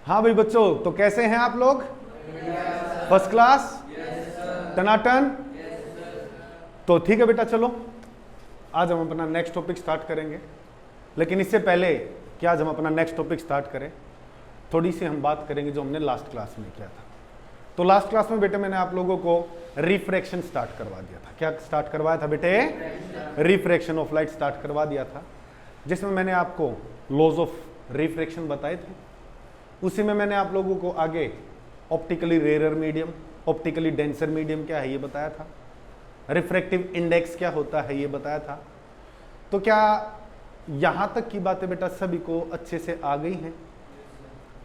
हाँ भाई बच्चों, तो कैसे हैं आप लोग? फर्स्ट क्लास, टनाटन। तो ठीक है बेटा, चलो आज हम अपना नेक्स्ट टॉपिक स्टार्ट करेंगे। लेकिन इससे पहले कि आज हम अपना नेक्स्ट टॉपिक स्टार्ट करें, थोड़ी सी हम बात करेंगे जो हमने लास्ट क्लास में किया था। तो लास्ट क्लास में बेटे मैंने आप लोगों को रिफ्रैक्शन स्टार्ट करवा दिया था। क्या स्टार्ट करवाया था बेटे? रिफ्रैक्शन ऑफ लाइट स्टार्ट करवा दिया था, जिसमें मैंने आपको लॉज ऑफ रिफ्रैक्शन बताए थे। उसी में मैंने आप लोगों को आगे optically rare medium, optically denser medium क्या है ये बताया था, रिफ्रैक्टिव इंडेक्स क्या होता है ये बताया था। तो क्या यहां तक की बातें बेटा सभी को अच्छे से आ गई हैं?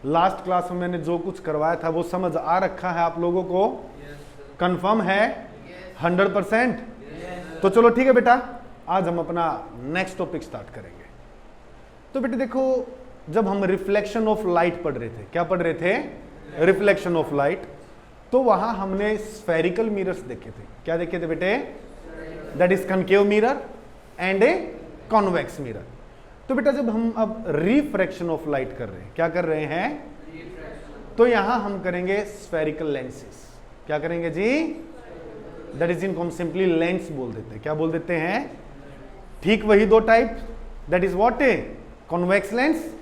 लास्ट क्लास में मैंने जो कुछ करवाया था वो समझ आ रखा है आप लोगों को? कंफर्म है 100%? तो चलो ठीक है बेटा, आज हम अपना नेक्स्ट टॉपिक स्टार्ट करेंगे। तो बेटे देखो, जब हम रिफ्लेक्शन ऑफ लाइट पढ़ रहे थे, क्या पढ़ रहे थे? Reflection of light. तो वहां हमने स्फेरिकल मिरर्स देखे थे। क्या देखे थे बेटे? That is concave mirror and a convex mirror. तो बेटा जब हम अब रिफ्रैक्शन ऑफ लाइट कर रहे हैं, क्या कर रहे हैं? तो यहां हम करेंगे स्फेरिकल लेंसेस। क्या करेंगे जी? दैट इज इनको हम सिंपली लेंस बोल देते हैं। क्या बोल देते हैं? ठीक वही दो type, that is what? A convex lens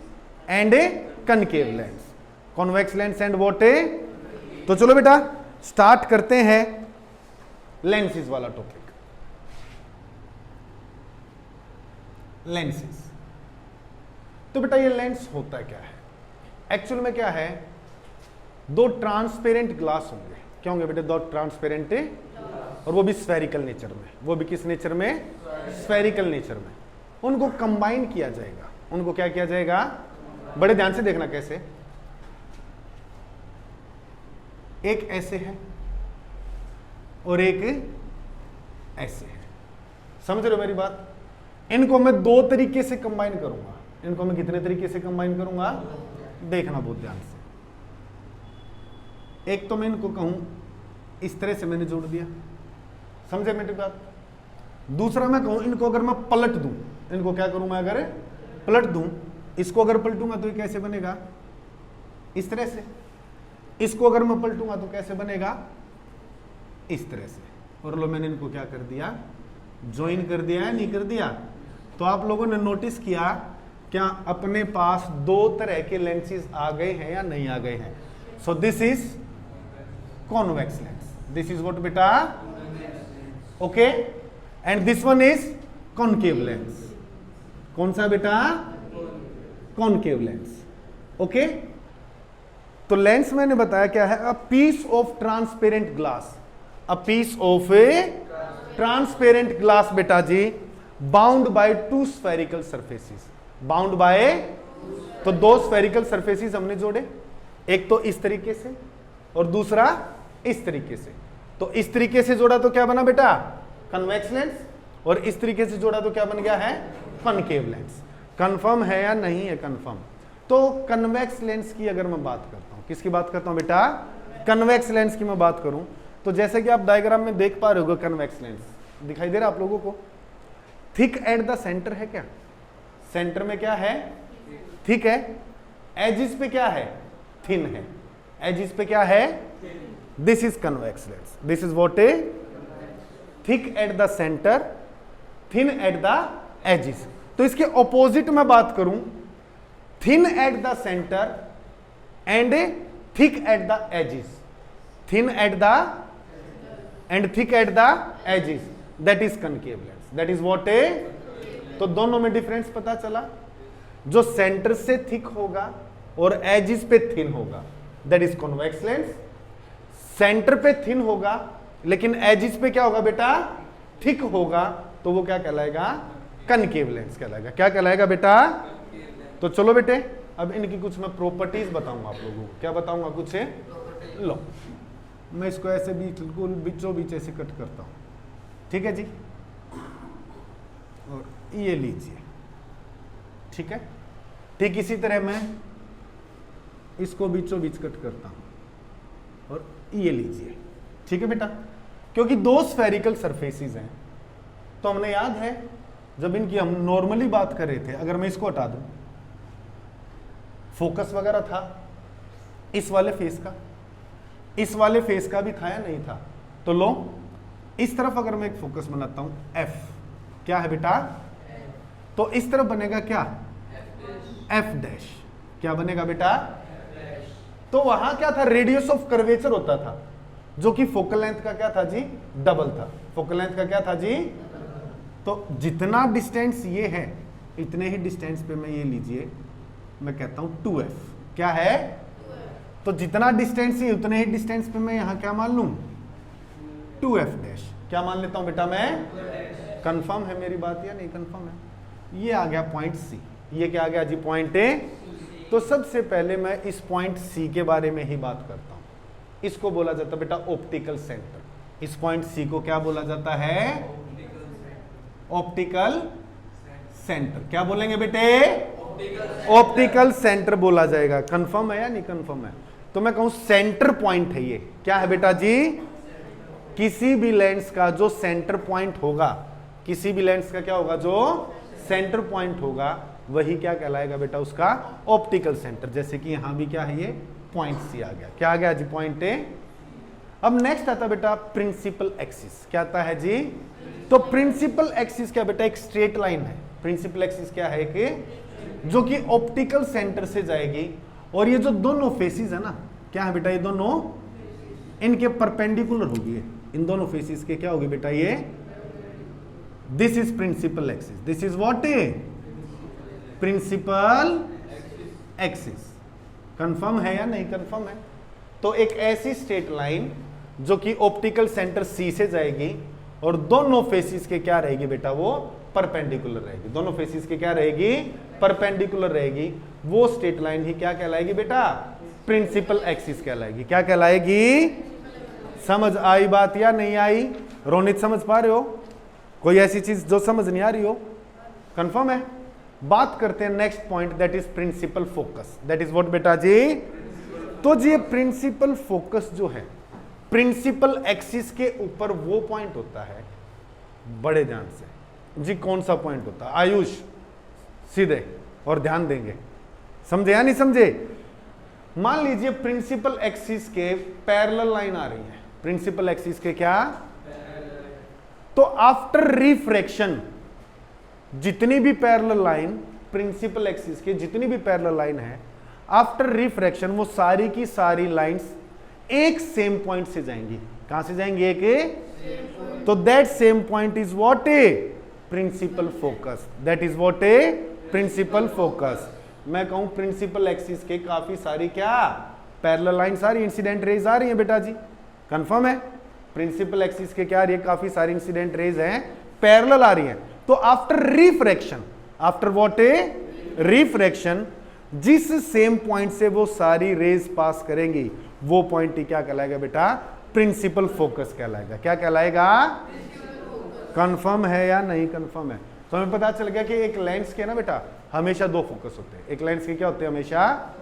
and a concave lens. Convex lens and what? A. तो चलो बेटा स्टार्ट करते हैं लेंसेज वाला टॉपिक। लेंसेज। तो बेटा ये लेंस होता क्या है? एक्चुअल में क्या है? दो ट्रांसपेरेंट ग्लास होंगे। क्या होंगे बेटे? दो ट्रांसपेरेंट, और वो भी स्फेरिकल नेचर में। वो भी किस नेचर में? स्फेरिकल नेचर में। उनको कंबाइन किया जाएगा। उनको क्या किया जाएगा? बड़े ध्यान से देखना कैसे। एक ऐसे है और एक ऐसे है। समझ रहे हो मेरी बात? इनको मैं दो तरीके से कंबाइन करूंगा। इनको मैं कितने तरीके से कंबाइन करूंगा? देखना बहुत ध्यान से। एक तो मैं इनको कहूं इस तरह से मैंने जोड़ दिया, समझे मेरी बात? दूसरा मैं कहूं इनको अगर मैं पलट दूं, इनको क्या करूं मैं? अगर पलट दूं, इसको अगर पलटूंगा तो ये कैसे बनेगा? इस तरह से। इसको अगर मैं पलटूंगा तो कैसे बनेगा? इस तरह से। और लो मैंने इनको क्या कर दिया? ज्वाइन कर दिया है, नहीं कर दिया? तो आप लोगों ने नोटिस किया क्या अपने पास दो तरह के लेंसेज आ गए हैं या नहीं आ गए हैं? So this is convex lens, this is what बेटा? Okay, and this one is concave lens. कौन सा बेटा? Concave lens. ओके, तो लेंस मैंने बताया क्या है? A piece of transparent glass. A piece of a transparent glass बेटा जी, bound by two spherical surfaces. Bound by, तो दो स्फेरिकल सरफेसेस हमने जोड़े, एक तो इस तरीके से और दूसरा इस तरीके से। तो इस तरीके से जोड़ा तो क्या बना बेटा? Convex lens. और इस तरीके से जोड़ा तो क्या बन गया है? Concave lens. कंफर्म है या नहीं है? कंफर्म। तो कन्वेक्स लेंस की अगर मैं बात करता हूं, किसकी बात करता हूं बेटा? कन्वेक्स लेंस की मैं बात करूं तो जैसे कि आप डायग्राम में देख पा रहे हो, कन्वेक्स लेंस दिखाई दे रहा है आप लोगों को? थिक एट द सेंटर है क्या? सेंटर में क्या है? थिक है। एजिस पे क्या है? थिन है। एजिस पे क्या है? This is convex lens. This is what? A thick at the centre, thin at the edges. तो इसके ऑपोजिट में बात करूं, thin at the centre and thick at the edges. Thin at the end thick at the edges, that is concave lens. That is what? A. तो दोनों में difference पता चला? जो सेंटर से थिक होगा और एजिस पे थिन होगा, that is convex lens. Centre पे थिन होगा लेकिन एजिस पे क्या होगा बेटा? थिक होगा, तो वो क्या कहलाएगा? कनकेव लेंस कहलाएगा। क्या कहलाएगा बेटा? तो चलो बेटे अब इनकी कुछ मैं प्रॉपर्टीज बताऊंगा आप लोगों को। क्या बताऊंगा? कुछ है। लो मैं इसको ऐसे बिल्कुल बीचों बीच ऐसे कट करता हूं, ठीक है जी? और ये लीजिए, ठीक है? ठीक इसी तरह मैं इसको बीचों बीच कट करता हूं और ये लीजिए, ठीक है बेटा? क्योंकि दो स्फेरिकल सरफेसेस हैं, तो हमने याद है जब इनकी हम नॉर्मली बात कर रहे थे, अगर मैं इसको हटा दूं, फोकस वगैरह था, इस वाले फेस का, इस वाले फेस का भी था या नहीं था? तो लो इस तरफ अगर मैं एक फोकस बनाता हूं एफ, क्या है बेटा? तो इस तरफ बनेगा क्या? F dash. क्या बनेगा बेटा? तो वहां क्या था? रेडियस ऑफ कर्वेचर होता था, जो कि फोकल लेंथ का क्या था जी? डबल था। फोकल लेंथ का क्या था जी? तो जितना डिस्टेंस ये है इतने ही डिस्टेंस पे मैं ये लीजिए, मैं कहता हूं 2f। क्या है? तो जितना डिस्टेंस ही उतने ही डिस्टेंस पे मैं यहां क्या मान लूं? 2f dash. क्या मान लेता हूं बेटा मैं? कंफर्म है मेरी बात या नहीं कंफर्म है? ये आ गया पॉइंट सी। ये क्या आ गया जी? Point A. तो सबसे पहले मैं इस पॉइंट सी के बारे में ही बात करता हूं। इसको बोला जाता है बेटा ऑप्टिकल सेंटर। इस पॉइंट सी को क्या बोला जाता है? Optical centre. क्या बोलेंगे बेटे? ऑप्टिकल सेंटर बोला जाएगा। कंफर्म है या नहीं कंफर्म है? तो मैं कहूं सेंटर पॉइंट है ये। क्या है बेटा जी? किसी भी लेंस का जो सेंटर पॉइंट होगा, किसी भी लेंस का क्या होगा? जो सेंटर पॉइंट होगा वही क्या कहलाएगा बेटा? उसका ऑप्टिकल सेंटर। जैसे कि यहां भी क्या है? ये पॉइंट सी आ गया। क्या आ गया जी? Point A. अब नेक्स्ट आता बेटा प्रिंसिपल एक्सिस। क्या आता है जी? तो प्रिंसिपल एक्सिस क्या बेटा? एक स्ट्रेट लाइन है। प्रिंसिपल एक्सिस क्या है? कि जो कि ऑप्टिकल सेंटर से जाएगी, और ये जो दोनों फेसिस है ना, क्या है बेटा? ये दोनों इनके परपेंडिकुलर होगी। इन दोनों फेसिस के क्या होगी बेटा? ये this is principal axis. This is what? Principal axis. Confirm है या नहीं कंफर्म है? तो एक ऐसी स्ट्रेट लाइन जो कि ऑप्टिकल सेंटर सी से जाएगी और दोनों फेसिस के क्या रहेगी बेटा? वो परपेंडिकुलर रहेगी। दोनों फेसिस के क्या रहेगी? परपेंडिकुलर रहेगी। वो स्ट्रेट लाइन ही क्या कहलाएगी बेटा? प्रिंसिपल एक्सिस कहलाएगी। क्या कहलाएगी? समझ आई बात या नहीं आई? रोनित समझ पा रहे हो? कोई ऐसी चीज जो समझ नहीं आ रही हो? कंफर्म है? बात करते हैं next point, that is principal focus. That is what बेटा जी? तो जी प्रिंसिपल फोकस जो है प्रिंसिपल एक्सिस के ऊपर वो पॉइंट होता है, बड़े ध्यान से जी। कौन सा पॉइंट होता है? आयुष सीधे और ध्यान देंगे, समझे या नहीं समझे? मान लीजिए प्रिंसिपल एक्सिस के पैरेलल लाइन आ रही है। प्रिंसिपल एक्सिस के क्या? तो आफ्टर रिफ्रैक्शन जितनी भी पैरेलल लाइन प्रिंसिपल एक्सिस के, जितनी भी पैरेलल लाइन है, आफ्टर रिफ्रैक्शन वो सारी की सारी लाइंस एक सेम पॉइंट से जाएंगी। कहां से जाएंगी? एक। तो that same point is what? A principal focus. That is what? A principal focus. मैं कहूं प्रिंसिपल एक्सिस के काफी सारी क्या पैरेलल लाइन, सारी इंसिडेंट रेज आ रही है बेटा जी। कंफर्म है? प्रिंसिपल एक्सिस के क्या आ रही है? काफी सारी इंसिडेंट रेज हैं, पैरेलल आ रही हैं। तो after refraction, after what? A refraction, जिस सेम पॉइंट से वो सारी रेज पास करेंगी वो पॉइंट ही क्या कहलाएगा बेटा? प्रिंसिपल फोकस कहलाएगा। क्या कहलाएगा? कंफर्म है या नहीं कंफर्म है? तो हमें पता चल गया कि एक लेंस के ना बेटा हमेशा दो फोकस होते हैं। एक लेंस के क्या होते हैं? हमेशा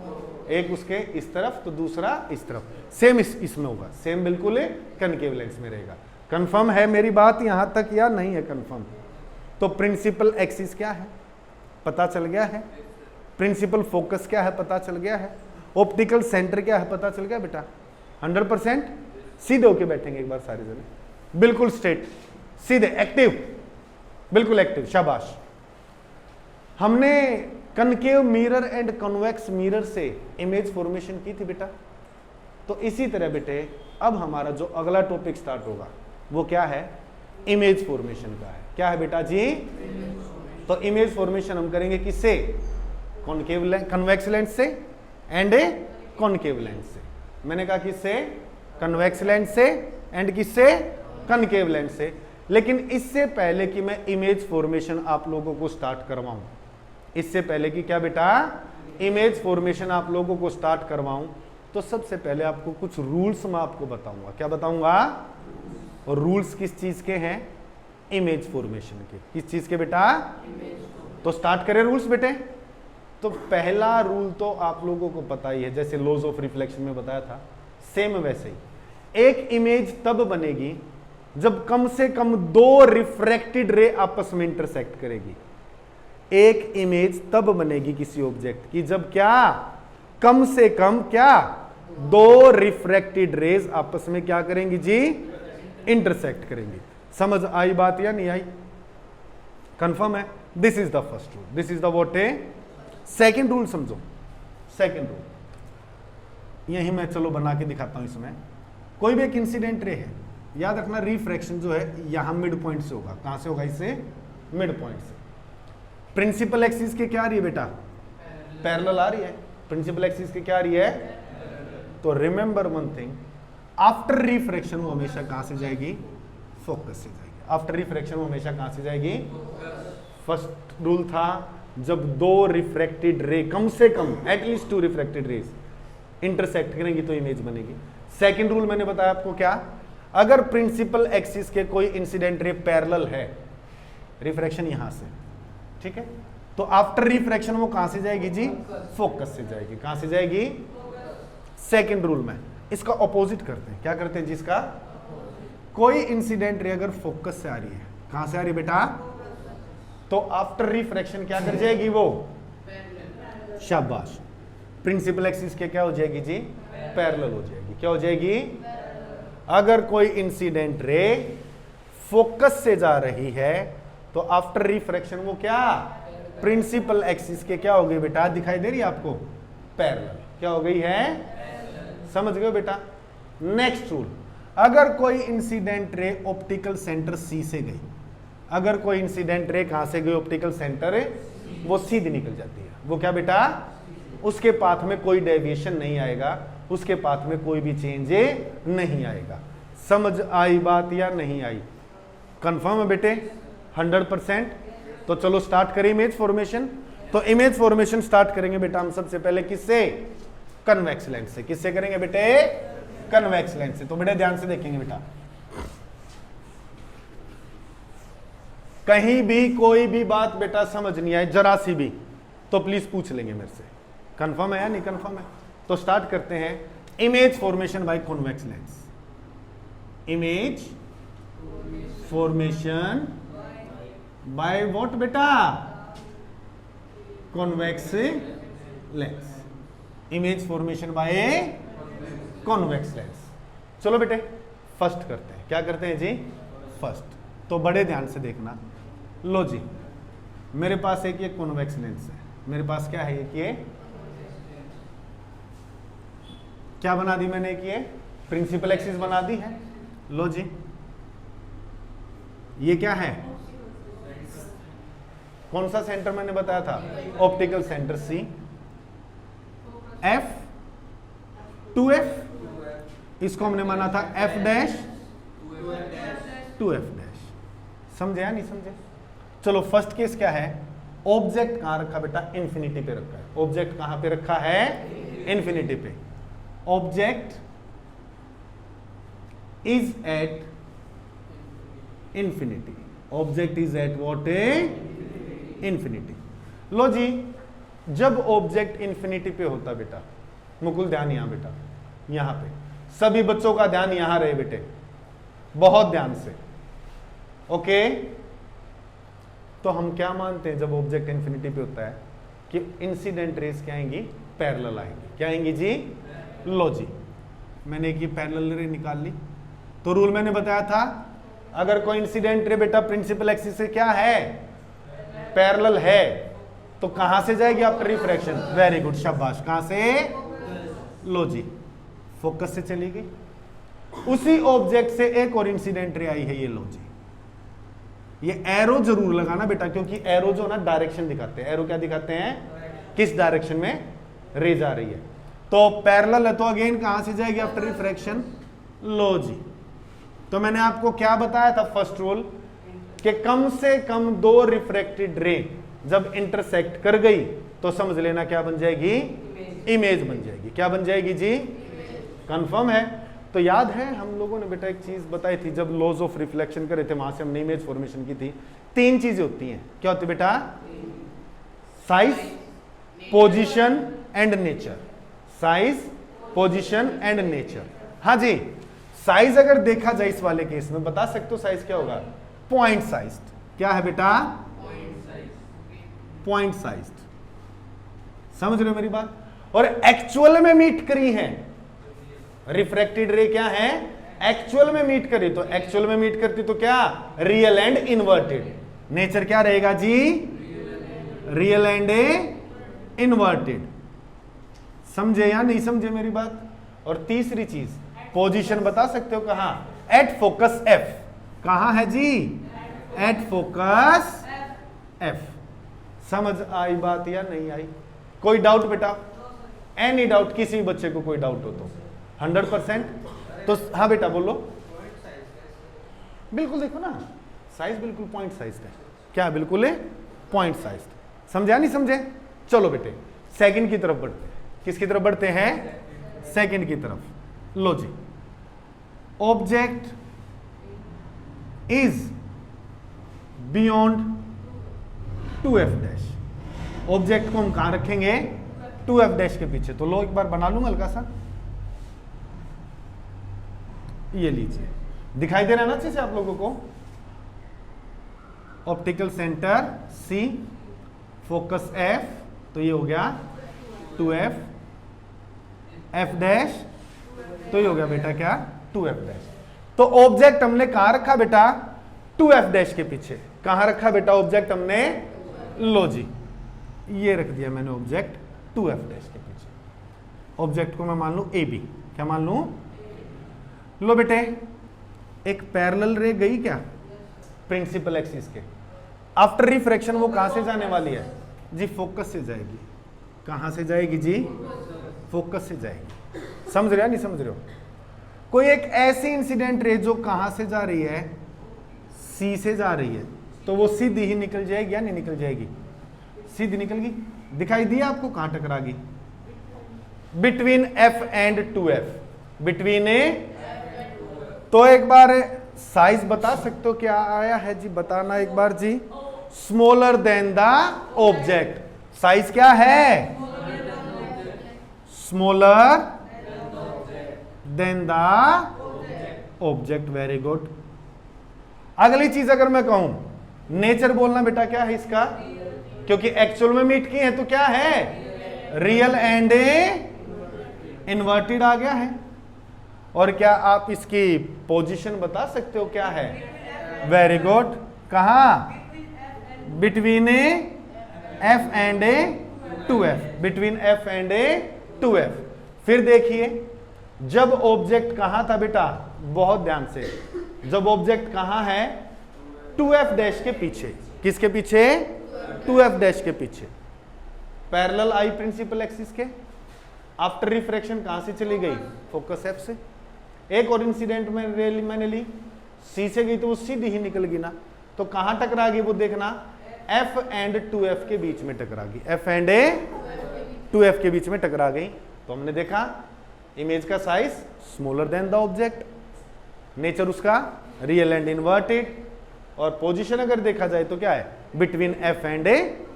एक उसके इस तरफ तो दूसरा इस तरफ। सेम इसमें होगा, सेम बिल्कुल कनकेव लेंस में रहेगा। कंफर्म है मेरी बात यहां तक या नहीं है कंफर्म? तो प्रिंसिपल एक्सिस क्या है पता चल गया है, प्रिंसिपल फोकस क्या है पता चल गया है, ऑप्टिकल सेंटर क्या है पता चल गया बेटा। 100% सीधे होके बैठेंगे एक बार सारे जने, बिल्कुल स्ट्रेट, सीधे, एक्टिव, बिल्कुल एक्टिव, शाबाश। हमने concave mirror and convex mirror से इमेज फॉर्मेशन की थी बेटा। तो इसी तरह बेटे अब हमारा जो अगला टॉपिक स्टार्ट होगा वो क्या है? इमेज फॉर्मेशन का है। क्या है बेटा जी? तो इमेज फॉर्मेशन हम करेंगे किससे? कॉनकेव लेंस, कन्वेक्स लेंस से एंड कॉनकेव लेंस से। मैंने कहा किससे? कन्वेक्स लेंस से एंड किससे? कनकेव लेंस से। लेकिन इससे पहले कि मैं इमेज फॉर्मेशन आप लोगों को स्टार्ट करवाऊं, इससे पहले कि क्या बेटा इमेज फॉर्मेशन आप लोगों को स्टार्ट करवाऊं, तो सबसे पहले आपको कुछ रूल्स मैं आपको बताऊंगा। क्या बताऊंगा? और रूल्स किस चीज के हैं? इमेज फॉर्मेशन के। किस चीज के बेटा? तो स्टार्ट करें रूल्स बेटे। तो पहला रूल तो आप लोगों को पता ही है, जैसे लॉज ऑफ रिफ्लेक्शन में बताया था, सेम वैसे ही। एक इमेज तब बनेगी जब कम से कम दो रिफ्रैक्टेड रे आपस में इंटरसेक्ट करेगी। एक इमेज तब बनेगी किसी ऑब्जेक्ट की जब क्या? कम से कम क्या? दो रिफ्रैक्टेड रेज आपस में क्या करेंगी जी, इंटरसेक्ट करेंगी। समझ आई बात या नहीं आई? कंफर्म है? This is the first rule, this is the what है। सेकंड रूल समझो, सेकंड रूल यही मैं चलो बना के दिखाता हूं। इसमें कोई भी एक इंसिडेंट रे है, याद रखना रिफ्रैक्शन जो है यहां मिड पॉइंट से होगा। कहां से होगा? इससे मिड पॉइंट से। प्रिंसिपल एक्सिस के क्या आ रही है बेटा? पैरेलल आ रही है। प्रिंसिपल एक्सिस के क्या आ रही है? तो remember one thing, after refraction वो हमेशा कहां से जाएगी? फोकस से जाएगी। आफ्टर रिफ्रैक्शन वो हमेशा कहां से जाएगी? फर्स्ट रूल था जब दो रिफ्रैक्टेड रे, कम से कम एटलीस्ट 2 रिफ्रैक्टेड रेज इंटरसेक्ट करेंगी तो इमेज बनेगी। सेकंड रूल मैंने बताया आपको क्या? अगर प्रिंसिपल एक्सिस के कोई इंसिडेंट रे पैरेलल है, रिफ्रैक्शन यहां से, ठीक है, तो आफ्टर रिफ्रैक्शन वो कहां से जाएगी जी? फोकस से जाएगी। कहां से जाएगी? सेकंड रूल में इसका ऑपोजिट करते हैं। क्या करते हैं? जिसका कोई इंसिडेंट रे अगर फोकस से आ रही है, कहां से आ रही है बेटा? तो आफ्टर रिफ्रैक्शन क्या कर जाएगी वो? शाबाश, प्रिंसिपल एक्सिस के क्या हो जाएगी जी? पैरेलल हो जाएगी। क्या हो जाएगी? अगर कोई इंसिडेंट रे फोकस से जा रही है तो आफ्टर रिफ्रैक्शन वो क्या? प्रिंसिपल एक्सिस के क्या हो गई बेटा? दिखाई दे रही है आपको? पैरेलल। क्या हो गई है? समझ गए बेटा? नेक्स्ट रूल, अगर कोई इंसिडेंट रे ऑप्टिकल सेंटर सी से गई, अगर कोई इंसिडेंट रे कहां से गई? ऑप्टिकल सेंटर, वो सीधी निकल जाती है। वो क्या बेटा? उसके पाथ में कोई डेविएशन नहीं आएगा, उसके पाथ में कोई भी चेंज नहीं आएगा। समझ आई बात या नहीं आई? कंफर्म है बेटे? 100%। तो चलो स्टार्ट करें इमेज फॉर्मेशन। तो इमेज फॉर्मेशन स्टार्ट करेंगे बेटा हम सबसे पहले किससे? कन्वेक्स लेंस से। किससे करेंगे बेटे? कन्वेक्स लेंस से। तो बेटे ध्यान से देखेंगे बेटा, कहीं भी कोई भी बात बेटा समझ नहीं आए जरा सी भी तो प्लीज पूछ लेंगे मेरे से। कंफर्म है या नहीं कंफर्म है? तो स्टार्ट करते हैं image formation by convex lens. Image formation by what बेटा? Convex lens. Image formation by convex lens. चलो बेटे फर्स्ट करते हैं। क्या करते हैं जी? फर्स्ट। तो बड़े ध्यान से देखना। लो जी, मेरे पास एक ये कॉन्वेक्स लेंस है। मेरे पास क्या है? एक ये क्या बना दी मैंने? एक ये प्रिंसिपल एक्सिस बना दी है। लो जी, ये क्या है? कौन सा सेंटर मैंने बताया था? ऑप्टिकल सेंटर सी। एफ 2F, इसको हमने माना था F डैश 2F डैश। समझे या नहीं समझे? चलो फर्स्ट केस क्या है? ऑब्जेक्ट कहां रखा बेटा? इंफिनिटी पे रखा है। ऑब्जेक्ट कहां पे रखा है? इंफिनिटी पे। Object is at infinity. Object is at what? Infinity. लो जी, जब ऑब्जेक्ट इंफिनिटी पे होता बेटा, मुकुल ध्यान यहां बेटा, यहां पे सभी बच्चों का ध्यान यहां रहे बेटे, बहुत ध्यान से। ओके, तो हम क्या मानते हैं जब ऑब्जेक्ट इंफिनिटी पे होता है? कि इंसिडेंट रेस क्या आएंगी? पैरेलल आएंगी। क्या आएंगी जी? लो जी, मैंने एक ये पैरेलल रे निकाल ली। तो रूल मैंने बताया था, अगर कोई इंसिडेंट रे बेटा प्रिंसिपल एक्सिस से क्या है? पैरेलल है, तो कहां से जाएगी आफ्टर रिफ्रैक्शन? वेरी गुड, शाबाश। कहां से? लो जी, फोकस से चली गई। उसी ऑब्जेक्ट से एक और इंसिडेंट रे आई है, ये लो जी। ये एरो जरूर लगाना बेटा, क्योंकि एरो जो ना डायरेक्शन दिखाते हैं। एरो क्या दिखाते हैं? किस डायरेक्शन में रे जा रही है। तो पैरेलल है तो अगेन कहां से जाएगी आफ्टर रिफ्रैक्शन? लो जी, तो मैंने आपको क्या बताया था फर्स्ट रूल? कि कम से कम 2 रिफ्रैक्टेड रे जब इंटरसेक्ट कर गई तो समझ लेना क्या बन जाएगी? इमेज बन जाएगी। क्या बन जाएगी जी? कंफर्म है? तो याद है हम लोगों ने बेटा एक चीज बताई थी, जब लॉज ऑफ रिफ्लेक्शन करे थे वहां से हमने इमेज फॉर्मेशन की थी। 3 चीजें होती हैं। क्या होती है बेटा? Size, position and nature. Size, position and nature. हाँ जी, साइज अगर देखा जाए इस वाले केस में, बता सकते हो साइज क्या होगा? Point size. क्या है बेटा? Point size. समझ रहे हो मेरी बात? और एक्चुअल में मीट करी है रिफ्रैक्टेड रे क्या है, एक्चुअल में मीट करे, तो एक्चुअल में मीट करती तो क्या, रियल एंड इन्वर्टेड। नेचर क्या रहेगा जी, रियल एंड इन्वर्टेड। समझे या नहीं समझे मेरी बात। और तीसरी चीज, पोजीशन बता सकते हो कहां, एट फोकस एफ। कहां है जी, एट फोकस एफ। समझ आई बात या नहीं आई, कोई डाउट बेटा, एनी डाउट, किसी भी बच्चे को कोई डाउट हो तो 100%। तो हाँ बेटा बोलो, बिल्कुल देखो ना, साइज बिल्कुल पॉइंट साइज है, क्या बिल्कुल है पॉइंट साइज। समझे या नहीं समझे। चलो बेटे सेकंड की तरफ बढ़ते हैं। किसकी तरफ बढ़ते हैं, सेकंड की तरफ। लो जी, object is beyond 2f dash. Object को हम कहां रखेंगे, 2f डैश के पीछे। तो लो एक बार बना लूंगा हल्का सा, ये लीजिए, दिखाई दे रहा है ना अच्छे से आप लोगों को। Optical centre C, focus F, तो ये हो गया 2f, f डैश, तो ये हो गया बेटा क्या, 2f डैश। तो ऑब्जेक्ट हमने कहां रखा बेटा, 2f डैश के पीछे। कहां रखा बेटा ऑब्जेक्ट हमने, लो जी ये रख दिया मैंने ऑब्जेक्ट 2f डैश के पीछे। ऑब्जेक्ट को मैं मान लूं AB, क्या मान लूं, लो बेटे एक पैरेलल रे गई क्या प्रिंसिपल एक्सिस के, आफ्टर रिफ्रैक्शन वो कहां से जाने वाली है जी, फोकस से जाएगी। कहां से जाएगी जी, फोकस से जाएगी। समझ रहे हो नहीं समझ रहे हो। कोई एक ऐसी इंसिडेंट रे जो कहां से जा रही है, C से जा रही है, तो वो सीधी ही निकल जाएगी या नहीं निकल जाएगी, सीधी निकल गई। दिखाई दिया आपको कहां टकरागी, between F and 2F, between a. तो एक बार साइज बता सकते हो क्या आया है जी, बताना एक बार जी। Smaller than the object, size क्या है, smaller than the object. Very good. अगली चीज अगर मैं कहूं, नेचर बोलना बेटा क्या है इसका, क्योंकि एक्चुअल में मीट की है तो क्या है, रियल एंड इन्वर्टेड आ गया है। और क्या आप इसकी पोजीशन बता सकते हो क्या है, वेरी गुड। कहां, between F and 2F, between F and 2F। फिर देखिए जब ऑब्जेक्ट कहां था बेटा, बहुत ध्यान से, जब ऑब्जेक्ट कहां है, 2F डैश के पीछे। किसके पीछे, 2F डैश के पीछे, पैरेलल आई प्रिंसिपल एक्सिस के। आफ्टर रिफ्रैक्शन कहां से चली गई, फोकस F से। एक और इंसिडेंट में मैंने ली, C से गई तो वो सीधी ही निकल गई ना, तो कहां टकरा गई वो देखना, F एंड 2F के बीच में टकरा गई, F एंड 2F के बीच में टकरा गई। तो हमने देखा इमेज का size smaller than the object, nature उसका रियल एंड इन्वर्टेड, और पोजीशन अगर देखा जाए तो क्या है, between F and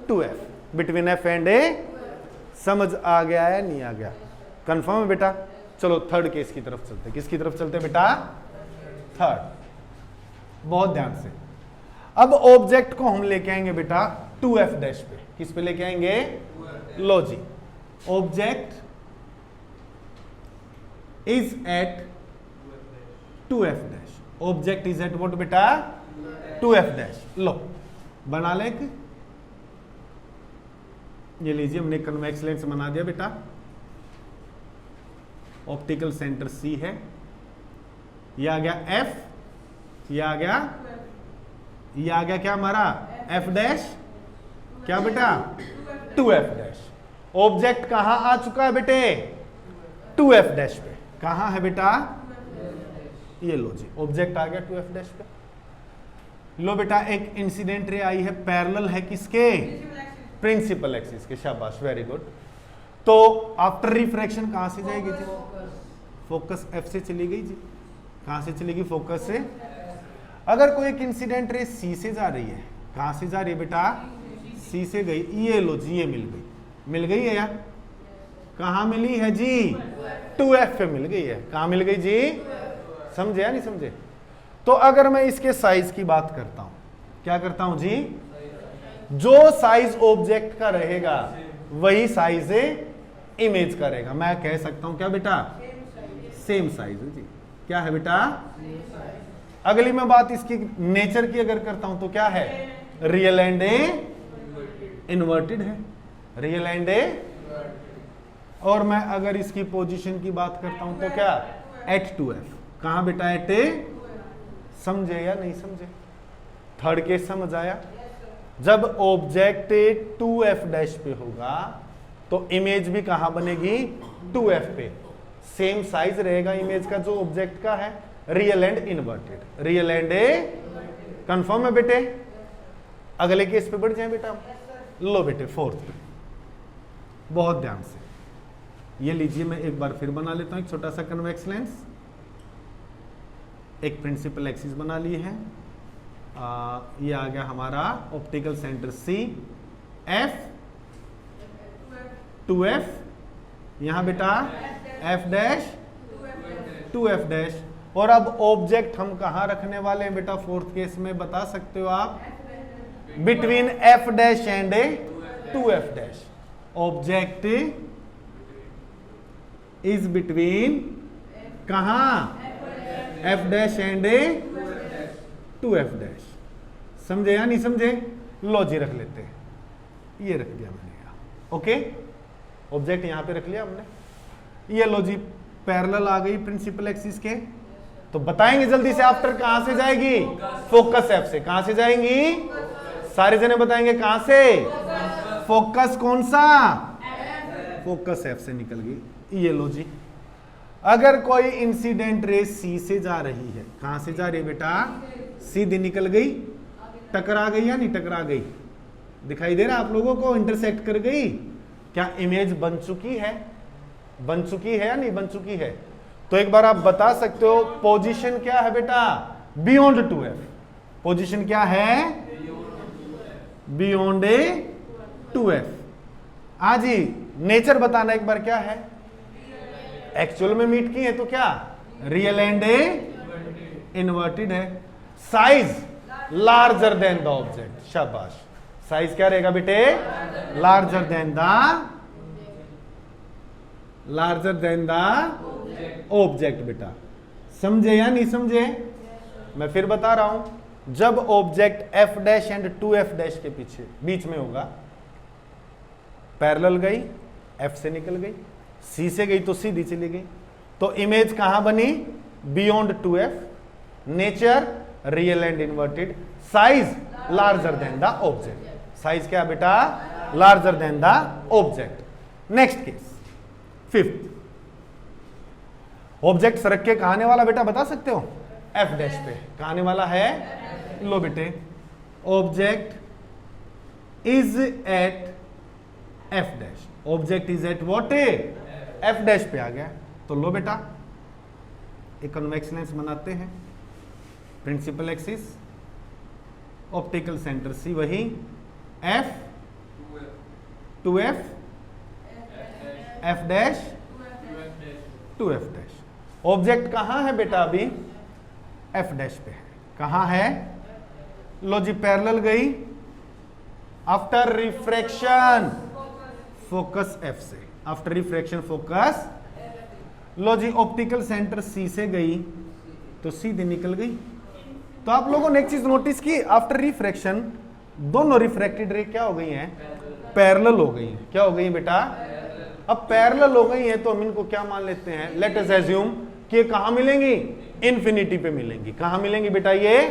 2F, between F and. समझ आ गया है नहीं आ गया, कंफर्म है बेटा। चलो थर्ड केस की तरफ चलते, किसकी तरफ चलते बेटा, थर्ड। बहुत ध्यान से, अब ऑब्जेक्ट को हम लेके आएंगे बेटा 2F डैश पे। किस पे लेके आएंगे, लो जी, object is at 2F dash, object is at what बेटा, 2F डैश। लो बना ले, ये लीजिए हमने कन्वेक्स लेंस बना दिया बेटा। ऑप्टिकल सेंटर C है, ये आ गया F, ये आ गया क्या हमारा F डैश, क्या बेटा 2F डैश। ऑब्जेक्ट कहां आ चुका है बेटे, 2F डैश पे। कहां है बेटा, ये लो जी, ऑब्जेक्ट आ गया 2F डैश पे। लो बेटा एक इंसिडेंट रे आई है, पैरेलल है किसके, प्रिंसिपल एक्सिस के। शाबाश, वेरी गुड। तो आफ्टर रिफ्रैक्शन कहां से जाएगी जी, फोकस F से चली गई जी। कहां से चलेगी, फोकस से। अगर कोई एक इंसिडेंट रे C से जा रही है, कहां से जा रही है बेटा, C से गई, ये लो जी, ये मिल गई है यार। कहां मिली है जी, 2F पे मिल गई है। कहां मिल गई जी, समझे या नहीं समझे। तो अगर मैं इसके साइज की बात करता हूं, क्या करता हूं जी, जो साइज ऑब्जेक्ट का रहेगा वही साइज इमेज का रहेगा। मैं कह सकता हूं क्या बेटा, सेम साइज है जी। क्या है बेटा? अगली मैं बात इसकी नेचर की अगर करता हूं तो क्या है? रियल एंड इन्वर्टेड है, रियल एंड और मैं अगर इसकी पोजीशन की बात करता हूं तो क्या? Eight 2f। कहां बेटा? एट, समझे या नहीं समझे? थर्ड केस समझ आया? जब ऑब्जेक्ट 2f डैश पे होगा तो इमेज भी कहां बनेगी? 2f पे। सेम साइज रहेगा इमेज का जो ऑब्जेक्ट का है, real and inverted. Real and confirm है बेटे? अगले केस पे बढ़ जाए बेटा। लो बेटे फोर्थ पे, बहुत ध्यान से ये लीजिए। मैं एक बार फिर बना लेता हूं एक छोटा सा कन्वेक्स लेंस। एक प्रिंसिपल एक्सिस बना ली है। ये आ गया हमारा optical centre C, F 2f, यहां बेटा F डैश 2f डैश। और अब ऑब्जेक्ट हम कहां रखने वाले हैं बेटा? फोर्थ केस में बता सकते हो आप? Between F dash and 2f dash. Object is between कहां? F dash and 2f dash. समझे या नहीं समझे? लो जी रख लेते हैं, ये रख दिया मैंने यहां। ओके, ऑब्जेक्ट यहां पे रख लिया हमने। ये लो जी पैरेलल आ गई प्रिंसिपल एक्सिस के। तो बताएंगे जल्दी से आफ्टर कहां से जाएगी? फोकस F से। कहां से जाएंगी? सारे जने बताएंगे कहां से? फोकस कौन सा? फोकस F से निकल गई। ये लो जी, अगर कोई इंसिडेंट रे C से जा रही है, कहां से जा रही है बेटा? सीधी निकल गई, टकरा गई या नहीं टकरा गई? दिखाई दे रहा आप लोगों को? इंटरसेक्ट कर गई। क्या इमेज बन चुकी है? बन चुकी है या नहीं बन चुकी है? तो एक बार आप बता सकते हो पोजीशन क्या है बेटा? Beyond 2f। पोजीशन क्या है? Beyond 2f। हाँ जी, नेचर बताना एक बार क्या है? एक्चुअल में मीट की है तो क्या? रियल एंड इन्वर्टेड है। Size larger than the object. शाबाश। साइज क्या रहेगा बेटे? लार्जर देन द ऑब्जेक्ट बेटा। समझे या नहीं समझे? मैं फिर बता रहा हूं, जब object F dash and 2f dash के पीछे बीच में होगा, पैरेलल गई, F से निकल गई, C से गई तो सीधी चली गई, तो इमेज कहां बनी? Beyond 2f। Nature real and inverted. Size larger than the object. Size क्या बेटा? Larger than the object. Next case, fifth. Object सरक के कहां आने वाला बेटा? बता सकते हो? F डैश पे। कहां आने वाला है? लो बेटे, object is at F dash. Object is at what? F dash पे आ गया। तो लो बेटा एक कन्वेक्स लेंस बनाते हैं। Principal axis, optical centre C वही, F 2f, F dash 2f dash. Object कहां है बेटा? अभी F डैश पे है। कहां है? लो जी पैरेलल गई, आफ्टर रिफ्रैक्शन फोकस F से। आफ्टर रिफ्रैक्शन फोकस, लो जी ऑप्टिकल सेंटर C से गई तो सीधे निकल गई। तो आप लोगों ने एक चीज नोटिस की, आफ्टर रिफ्रैक्शन दोनों रिफ्रैक्टेड रे क्या हो गई हैं? पैरेलल हो गई हैं। क्या हो गई बेटा? अब पैरेलल हो गई हैं तो हम इनको क्या मान लेते हैं? लेट अस अज्यूम कि कहां मिलेंगी? इन्फिनिटी पे मिलेंगी। कहां मिलेंगी बेटा ये?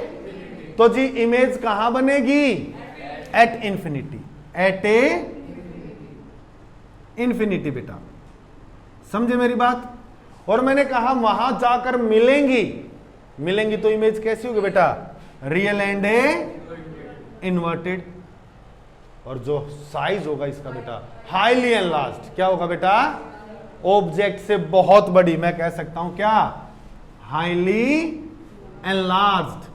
तो जी इमेज कहां बनेगी? At infinity. एट इन्फिनिटी बेटा। समझे मेरी बात? और मैंने कहा वहां जाकर मिलेंगी। मिलेंगी तो इमेज कैसी होगी बेटा? Real and inverted. और जो साइज होगा इसका बेटा हाईली एनलार्ज्ड। क्या होगा बेटा? ऑब्जेक्ट से बहुत बड़ी। मैं कह सकता हूं क्या? Highly enlarged.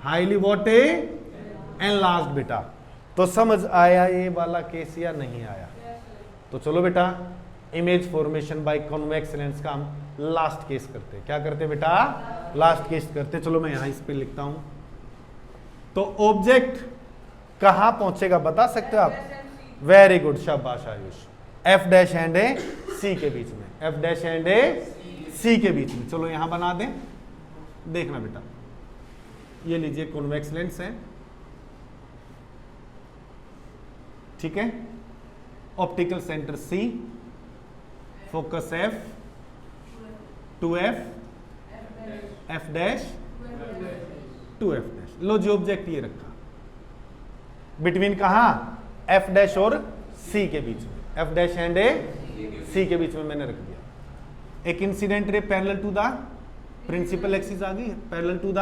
Highly what? Enlarged बेटा। तो समझ आया ये वाला केस या नहीं आया? तो चलो बेटा image formation by convex lens का हम लास्ट केस करते। क्या करते बेटा? लास्ट केस करते। चलो मैं यहां इस पे लिखता हूं। तो ऑब्जेक्ट कहां पहुंचेगा बता सकते हो आप? वेरी गुड, शाबाश Ayush. F dash and C के बीच में। F डैश एंड सी के बीच में। चलो यहां बना दें, देखना बेटा, ये लीजिए कॉन्वेक्स लेंस है, ठीक है, optical centre C, focus F, 2f, f dash, 2f dash. लो जी ऑब्जेक्ट ये रखा बिटवीन कहा, f डैश और c के बीच में, f डैश एंड c के बीच में मैंने रख दिया। एक incident ray parallel to the principal axis आ गई, parallel to the,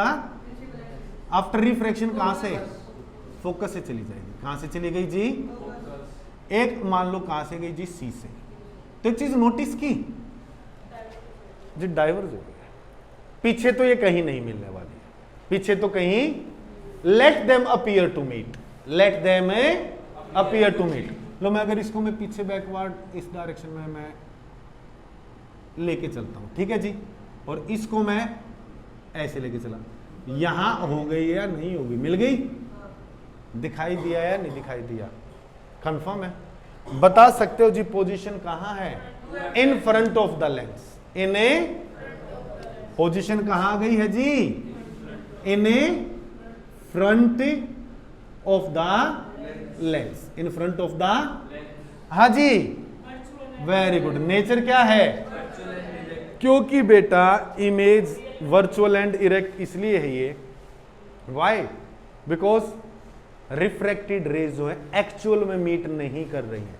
after refraction कहां से, फोकस से चली जाएगी। कहां से चली गई जी, एक मान लो कहां से गई जी, सी से। तो एक चीज नोटिस की जी, डाइवर्ज हो गया, पीछे तो ये कहीं नहीं मिलने वाली है, पीछे तो कहीं, let them appear to meet, let them appear to meet. लो मैं अगर इसको मैं पीछे बैकवर्ड इस डायरेक्शन में मैं लेके चलता हूं, ठीक है जी, और इसको मैं ऐसे लेके चला, यहां हो गई या नहीं होगी, मिल गई, दिखाई दिया या नहीं दिखाई दिया, कंफर्म है। बता सकते हो जी पोजीशन कहां है, in front of the lens, in a, position कहां गई है जी, in a front of the lens, in front of the, हाँ जी, वेरी गुड। नेचर क्या है, क्योंकि बेटा इमेज वर्चुअल एंड इरेक्ट इसलिए है ये, वाई, बिकॉज रिफ्रैक्टेड रेज जो है एक्चुअल में मीट नहीं कर रही है,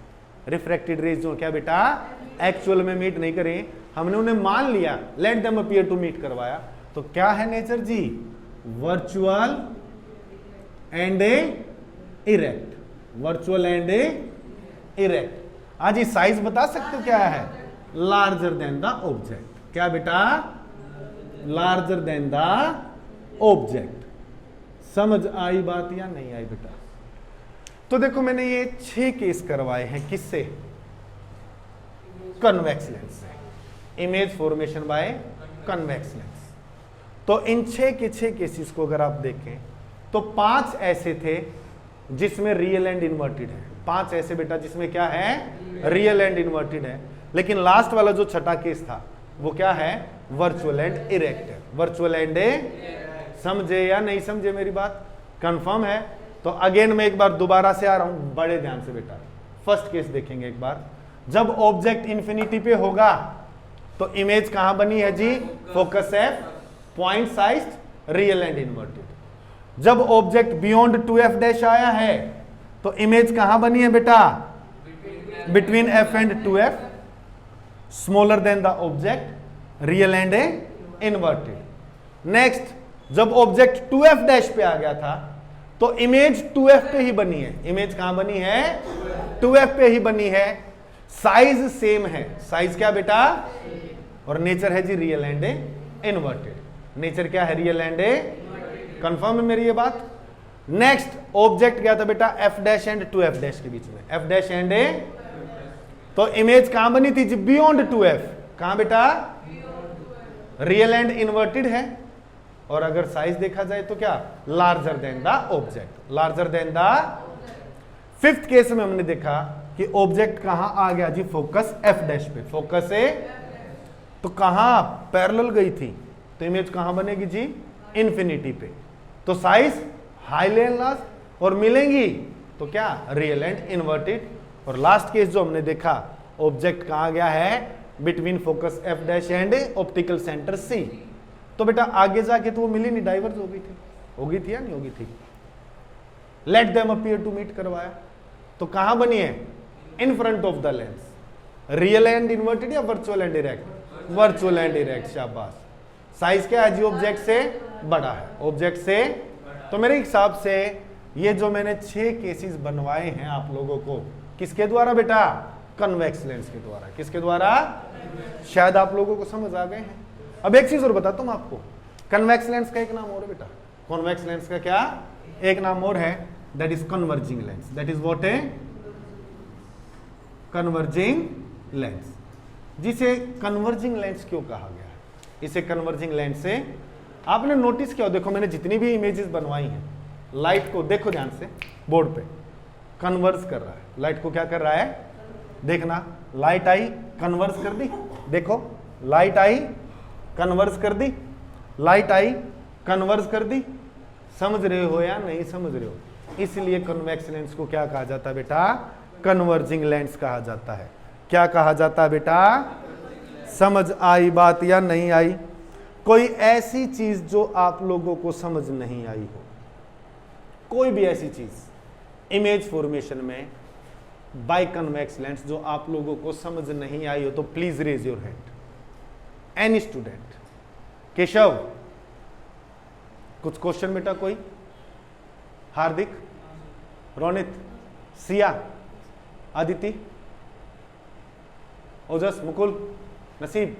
रिफ्रैक्टेड रेज जो क्या बेटा एक्चुअल में मीट नहीं कर रही, हमने उन्हें मान लिया, let them appear to meet करवाया, तो क्या है नेचर जी, virtual and erect, virtual and erect. आज ये साइज बता सकते हो क्या है, लार्जर देन द ऑब्जेक्ट, क्या बेटा, लार्जर देन द ऑब्जेक्ट। समझ आई बात या नहीं आई बेटा? तो देखो मैंने ये 6 केस करवाए हैं, किससे, कन्वेक्स लेंस से, image formation bye convex lens. तो इन 6 के 6 केसेस को अगर आप देखें तो 5 ऐसे थे जिसमें रियल एंड इन्वर्टेड है, 5 ऐसे बेटा जिसमें क्या है, रियल एंड इन्वर्टेड है, लेकिन लास्ट वाला जो छठा केस था वो क्या है, वर्चुअल एंड इरेक्ट है, वर्चुअल एंड, समझे या नहीं समझे मेरी बात, कंफर्म है? तो अगेन मैं एक बार दोबारा से आ रहा हूं, बड़े ध्यान से बेटा, फर्स्ट केस देखेंगे एक बार। जब ऑब्जेक्ट इंफिनिटी पे होगा तो इमेज कहां बनी है जी, focus F, point size, real and inverted. जब ऑब्जेक्ट बियॉन्ड 2f डैश आया है तो इमेज कहां बनी है बेटा, between f and 2f, smaller than the object, real and inverted. Next, जब ऑब्जेक्ट 2f डैश पे आ गया था तो इमेज 2f पे ही बनी है, इमेज कहां बनी है, 2f पे ही बनी है, साइज सेम है, साइज क्या बेटा, और नेचर है जी रियल एंड इन्वर्टेड। नेचर क्या है, रियल एंड, कंफर्म है मेरी ये बात? नेक्स्ट, ऑब्जेक्ट गया था बेटा f dash and 2f dash के बीच में, f डैश एंड, तो इमेज कहां बनी थी जी, बियॉन्ड 2f, कहां बेटा, रियल एंड इन्वर्टेड है, और अगर साइज देखा जाए तो क्या, larger than the object, larger than the. Fifth case में हमने देखा कि ऑब्जेक्ट कहां आ गया जी, फोकस f डैश पे, फोकस ए, तो कहां पैरेलल गई थी, तो इमेज कहां बनेगी जी, इन्फिनिटी पे, तो साइज हाईली एनलार्ज, और मिलेंगी तो क्या, रियल एंड इन्वर्टेड। और लास्ट केस जो हमने देखा, ऑब्जेक्ट कहां गया है, between focus f dash and optical centre C, तो बेटा आगे जाके तो वो मिली नहीं, डाइवर्ज हो गई थी या नहीं होगी थी, let them appear to meet करवाया, तो कहां बनी है, in front of the lens, real and inverted या virtual and direct, virtual and direct, शाबाश। साइज क्या है जी, ऑब्जेक्ट से बड़ा है, ऑब्जेक्ट से। तो मेरे हिसाब से ये जो मैंने 6 केसेस बनवाए हैं आप लोगों को, किसके द्वारा बेटा, कन्वेक्स लेंस के द्वारा, किसके द्वारा, शायद आप लोगों को समझ आ गए हैं। अब एक चीज और बताता हूं आपको, कन्वेक्स लेंस का एक नाम और है बेटा, कॉन्वेक्स लेंस का क्या एक नाम और है, that is converging lens, that is what है, कन्वर्जिंग लेंस। जिसे कन्वर्जिंग लेंस क्यों कहा गया है, इसे कन्वर्जिंग लेंस से आपने नोटिस किया, देखो मैंने जितनी भी इमेजेस बनवाई हैं, लाइट को देखो ध्यान से, बोर्ड पे कन्वर्स कर रहा है, लाइट को क्या कर रहा है, देखना, लाइट आई कन्वर्स कर दी, देखो लाइट आई कन्वर्स कर दी, लाइट आई कन्वर्स कर दी। समझ रहे हो या नहीं समझ रहे हो? इसलिए कन्वेक्स लेंस को क्या कहा जाता है बेटा? कन्वर्जिंग लेंस कहा जाता है। क्या कहा जाता है बेटा? समझ आई बात या नहीं आई? कोई ऐसी चीज जो आप लोगों को समझ नहीं आई हो, कोई भी ऐसी चीज इमेज फॉर्मेशन में बाय कन्वेक्स लेंस जो आप लोगों को समझ नहीं आई हो, तो please raise your hand. Any student. Keshav, कुछ क्वेश्चन बेटा? कोई? हार्दिक, रोनित, सिया, आदिति, ओजस, मुकुल, नसीब,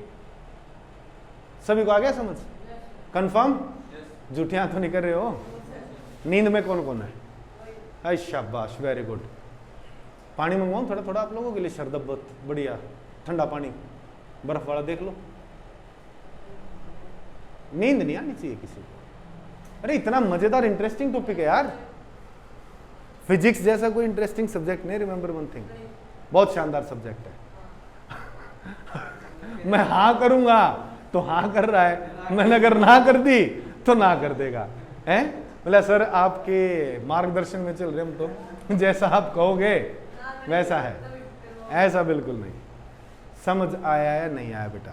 सभी को आ गया समझ? कंफर्म? झूठियां तो नहीं कर रहे हो? नींद में कौन कौन है? अरे शाबाश, वेरी गुड। पानी मंगवाऊं थोड़ा थोड़ा आप लोगों के लिए? शरबत बढ़िया ठंडा पानी बर्फ वाला देख लो। नींद नहीं आनी चाहिए किसी को। अरे इतना मजेदार इंटरेस्टिंग टॉपिक है यार। फिजिक्स जैसा कोई इंटरेस्टिंग सब्जेक्ट नहीं। रिमेंबर वन थिंग, बहुत शानदार सब्जेक्ट है। मैं हाँ करूंगा तो हाँ कर रहा है, मैंने अगर ना कर दी तो ना कर देगा। हैं? बोला सर आपके मार्गदर्शन में चल रहे हम, तो जैसा आप कहोगे वैसा है। ऐसा बिल्कुल नहीं। समझ आया या नहीं आया बेटा?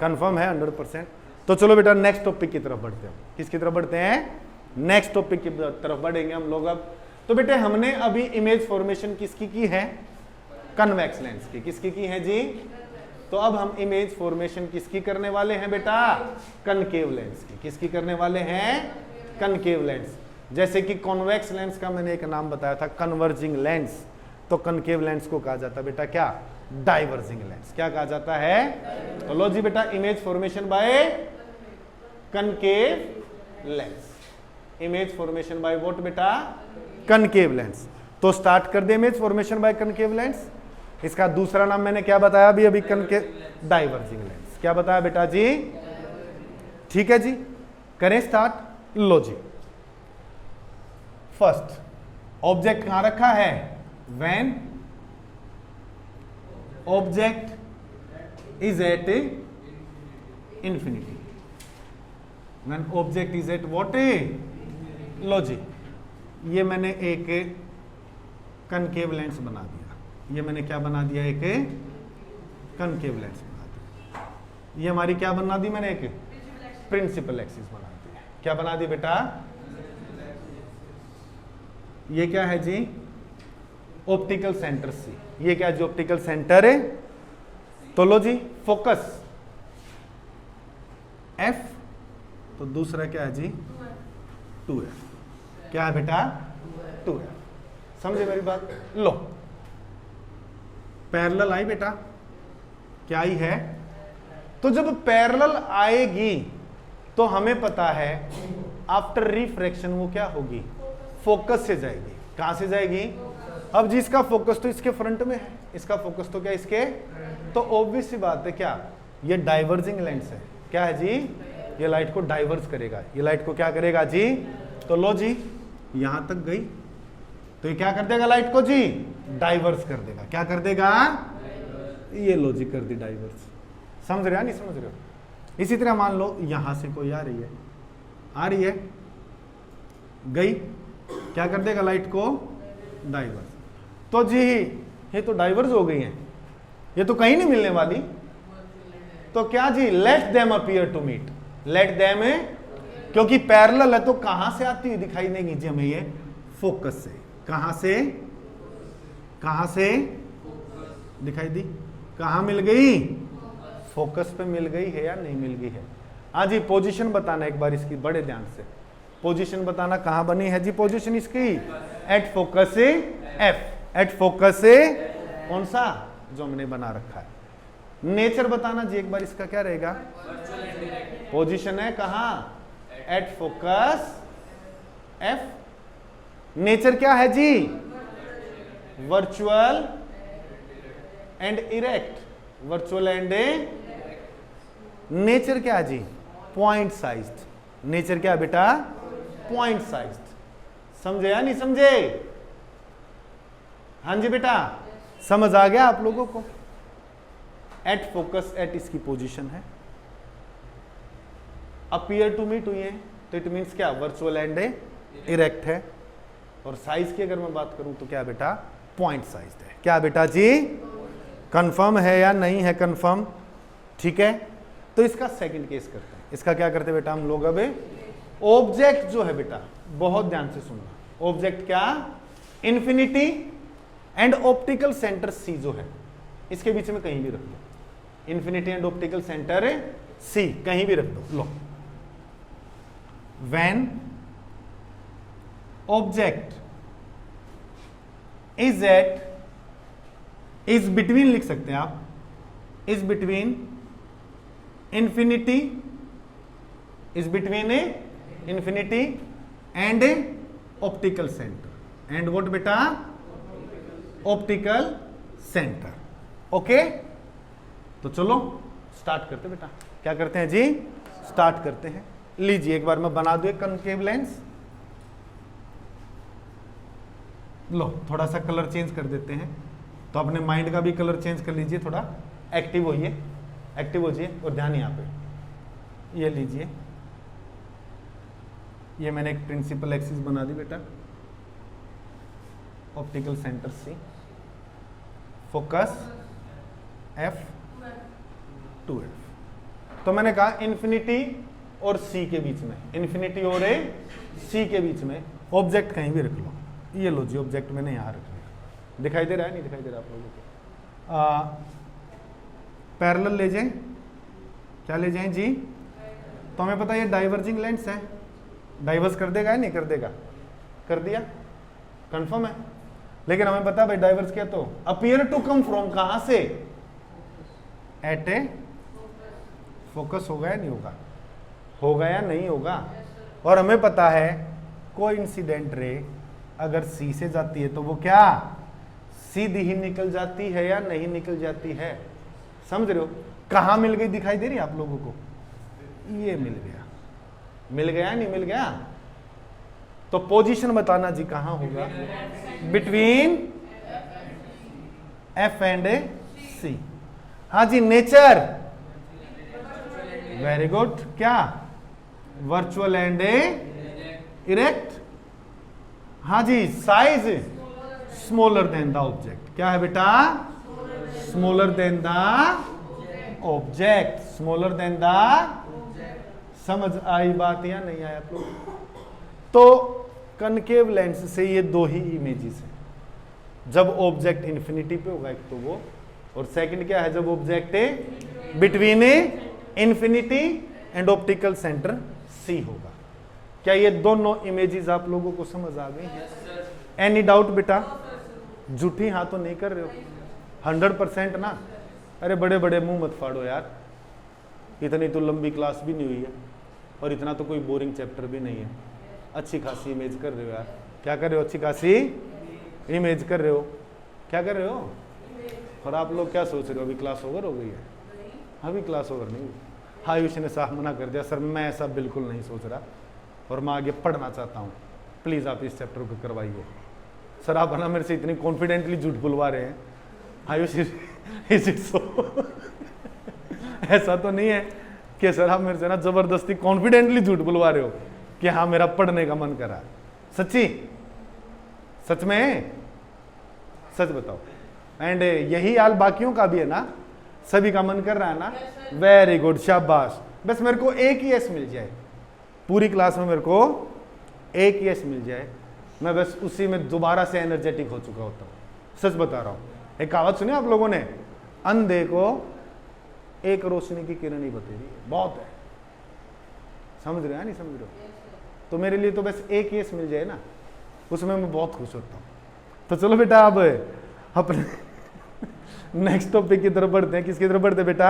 कंफर्म है 100%? तो चलो बेटा नेक्स्ट टॉपिक की तरफ बढ़ते हैं। किसकी तरफ बढ़ते हैं? नेक्स्ट टॉपिक की तरफ बढ़ेंगे हम लोग अब। तो बेटे हमने अभी इमेज फॉर्मेशन किसकी की है? कन्वेक्स लेंस की। किसकी की है जी? तो अब हम इमेज फॉर्मेशन किसकी करने वाले हैं बेटा? कनकेव लेंस की। किसकी करने वाले हैं? Concave lens. जैसे कि कॉन्वेक्स लेंस का मैंने एक नाम बताया था, कन्वर्जिंग लेंस। तो कनकेव लेंस को कहा जाता है बेटा क्या? Diverging lens. क्या कहा जाता है? तो लो जी बेटा, image formation by concave lens. Image formation by what बेटा? Concave lens. तो स्टार्ट कर दे image formation by concave lens. इसका दूसरा नाम मैंने क्या बताया अभी कनकेव? Diverging lens. क्या बताया बेटा जी? ठीक है जी, करें स्टार्ट। लो जी, फर्स्ट ऑब्जेक्ट कहां रखा है? When object is at infinity. When object is at what? लो जी, ये मैंने एक कनकेव लेंस बना दिया। ये मैंने क्या बना दिया? एक कनकेव लेंस बना दिया। ये हमारी क्या बना दी मैंने? एक प्रिंसिपल एक्सिस बना दी। क्या बना दी बेटा? ये क्या है जी? ऑप्टिकल सेंटर सी। ये क्या है जी? ऑप्टिकल सेंटर है। तो लो जी, फोकस F, तो दूसरा क्या है जी? 2F। क्या है बेटा? 2F। समझे मेरी बात? लो, पैरेलल आई बेटा? क्या आई है? तो जब पैरेलल आएगी तो हमें पता है आफ्टर रिफ्रैक्शन वो क्या होगी? फोकस से जाएगी। कहां से जाएगी? अब जी इसका फोकस तो इसके फ्रंट में है, इसका फोकस तो क्या इसके? तो ऑब्वियस सी बात है क्या? ये डाइवर्जिंग लेंस है। क्या है जी? ये लाइट को डाइवर्स करेगा। ये लाइट को क्या करेगा जी? तो लो जी, यहां तक गई तो ये क्या कर देगा? लाइट को जी डाइवर्स कर देगा। क्या कर देगा? ये लो जी कर दी डाइवर्स। समझ रहे हो नहीं समझ रहे हो? इसी तरह मान लो यहां से कोई आ रही है, गई, क्या कर देगा? लाइट को डाइवर्स। तो जी ये तो डाइवर्स हो गई है, ये तो कहीं नहीं मिलने वाली। तो क्या जी? Let them appear to meet. Let them, क्योंकि पैरेलल है तो कहां से आती हुई दिखाई देगी जी हमें? ये फोकस से। कहां से? कहां से दिखाई दी? कहां मिल गई? फोकस पे मिल गई है या नहीं मिल गई है? हाँ जी, पोजीशन बताना एक बार इसकी बड़े ध्यान से। पोजीशन बताना कहां बनी है जी पोजीशन इसकी? At focus F। At focus कौन सा? जो हमने बना रखा है। नेचर बताना जी एक बार इसका क्या रहेगा? पोजीशन है कहां? At focus F। नेचर क्या है जी? Virtual and erect. Virtual and nature क्या है जी? Point sized. नेचर क्या है बेटा? Point sized. समझे या नहीं समझे? हाँ जी बेटा, समझ आ गया आप लोगों को? एट फोकस एट इसकी पोजीशन है, अपीयर टू मी टू ये, तो इट मीन्स क्या, वर्चुअल एंड इरेक्ट है। और साइज की अगर मैं बात करूं तो क्या बेटा, पॉइंट साइज है। क्या बेटा जी, कंफर्म है या नहीं है, कंफर्म, ठीक है। तो इसका सेकंड केस करते हैं। इसका क्या करते हैं बेटा हम लोग, अब ऑब्जेक्ट जो है बेटा, बहुत ध्यान से सुनना, ऑब्जेक्ट क्या, infinity and optical centre C जो है, इसके बीच में कहीं भी रख दो, infinity and optical centre C कहीं भी रख दो। लो, when object is at, is between लिख सकते हैं आप, is between infinity, is between infinity and optical centre, and what बेटा, ऑप्टिकल सेंटर। ओके, तो चलो स्टार्ट करते बेटा, क्या करते हैं जी, स्टार्ट करते हैं। लीजिए एक बार मैं बना दूं एक कनकेव लेंस। लो, थोड़ा सा कलर चेंज कर देते हैं, तो अपने माइंड का भी कलर चेंज कर लीजिए, थोड़ा एक्टिव होइए, एक्टिव हो जाइए। और ध्यान यहाँ पे, ये लीजिए, ये मैंने एक प्रिंसिपल एक्सिस बना दी बेटा, optical centre C, focus F2F। तो मैंने कहा इन्फिनिटी और सी के बीच में, इन्फिनिटी और सी के बीच में ऑब्जेक्ट कहीं भी रख लो। ये लो जी, ऑब्जेक्ट मैंने यहां रख लिया, दिखाई दे रहा है, नहीं दिखाई दे रहा आप लोगों को। पैरेलल ले जाएं, क्या ले जाएं जी, तो हमें पता है ये डाइवर्जिंग लेंस है, डाइवर्स कर देगा या नहीं कर देगा, कर दिया, कंफर्म है। लेकिन हमें पता है भाई डाइवर्स किया तो अपीयर टू कम फ्रॉम, कहां से, एट ए फोकस, होगा या नहीं होगा, होगा या नहीं होगा। और हमें पता है कोइंसिडेंट रे अगर सी से जाती है तो वो क्या, सीधी ही निकल जाती है या नहीं निकल जाती है, समझ रहे हो। कहां मिल गई, दिखाई दे रही है आप लोगों को, ये मिल गया, मिल गया नहीं मिल गया, तो पोजीशन बताना जी कहां होगा, बिटवीन एफ एंड सी। हाँ जी, नेचर, वेरी गुड, क्या, वर्चुअल एंड इरेक्ट। हाँ जी, size smaller than the object, क्या है बेटा, smaller than the object, smaller than the, समझ आई बात या नहीं आया आप लोग। तो कनकेव लेंस से ये दो ही इमेजेस हैं, जब ऑब्जेक्ट इंफिनिटी पे होगा एक तो वो, और सेकंड क्या है, जब object between infinity and optical centre C होगा। क्या ये दोनों इमेजेस आप लोगों को समझ आ गई हैं? एनी डाउट बेटा, झूठी हाँ तो नहीं कर रहे हो, 100% ना। अरे बड़े बड़े मुंह मत फाड़ो यार, इतनी तो लंबी क्लास भी नहीं हुई है और इतना तो कोई बोरिंग चैप्टर भी नहीं है। अच्छी खासी इमेज कर रहे हो यार, क्या कर रहे हो, अच्छी खासी इमेज कर रहे हो, क्या कर रहे हो। और आप लोग क्या सोच रहे हो, अभी क्लास ओवर हो गई है? अभी क्लास ओवर नहीं हुई। आयुष ने साफ मना कर दिया, सर मैं ऐसा बिल्कुल नहीं सोच रहा और मैं आगे पढ़ना चाहता हूँ, प्लीज़ आप इस चैप्टर को करवाइए। सर आप ना मेरे से इतनी कॉन्फिडेंटली झूठ बुलवा रहे हैं, आयुष इज इट सो? ऐसा तो नहीं है कि सर आप मेरे से ना जबरदस्ती कॉन्फिडेंटली झूठ बुलवा रहे हो कि हाँ मेरा पढ़ने का मन करा? सच्ची, सच में, सच बताओ। एंड यही हाल बाकियों का भी है ना, सभी का मन कर रहा है ना? वेरी गुड, शाबाश। बस मेरे को एक ही एस मिल जाए पूरी क्लास में, मेरे को एक ही एस मिल जाए, मैं बस उसी में दोबारा से एनर्जेटिक हो चुका होता हूँ। सच बता रहा हूँ। एक कहावत सुनी आप लोगों ने, अंधे को एक रोशनी की किरण ही बतेरी, बहुत है। समझ रहे हो नहीं समझ रहे हो? तो मेरे लिए तो बस एक ही एस मिल जाए ना, उसमें मैं बहुत खुश होता हूँ। तो चलो बेटा अब अपने नेक्स्ट टॉपिक की तरफ बढ़ते हैं। किसकी तरफ बढ़ते हैं बेटा?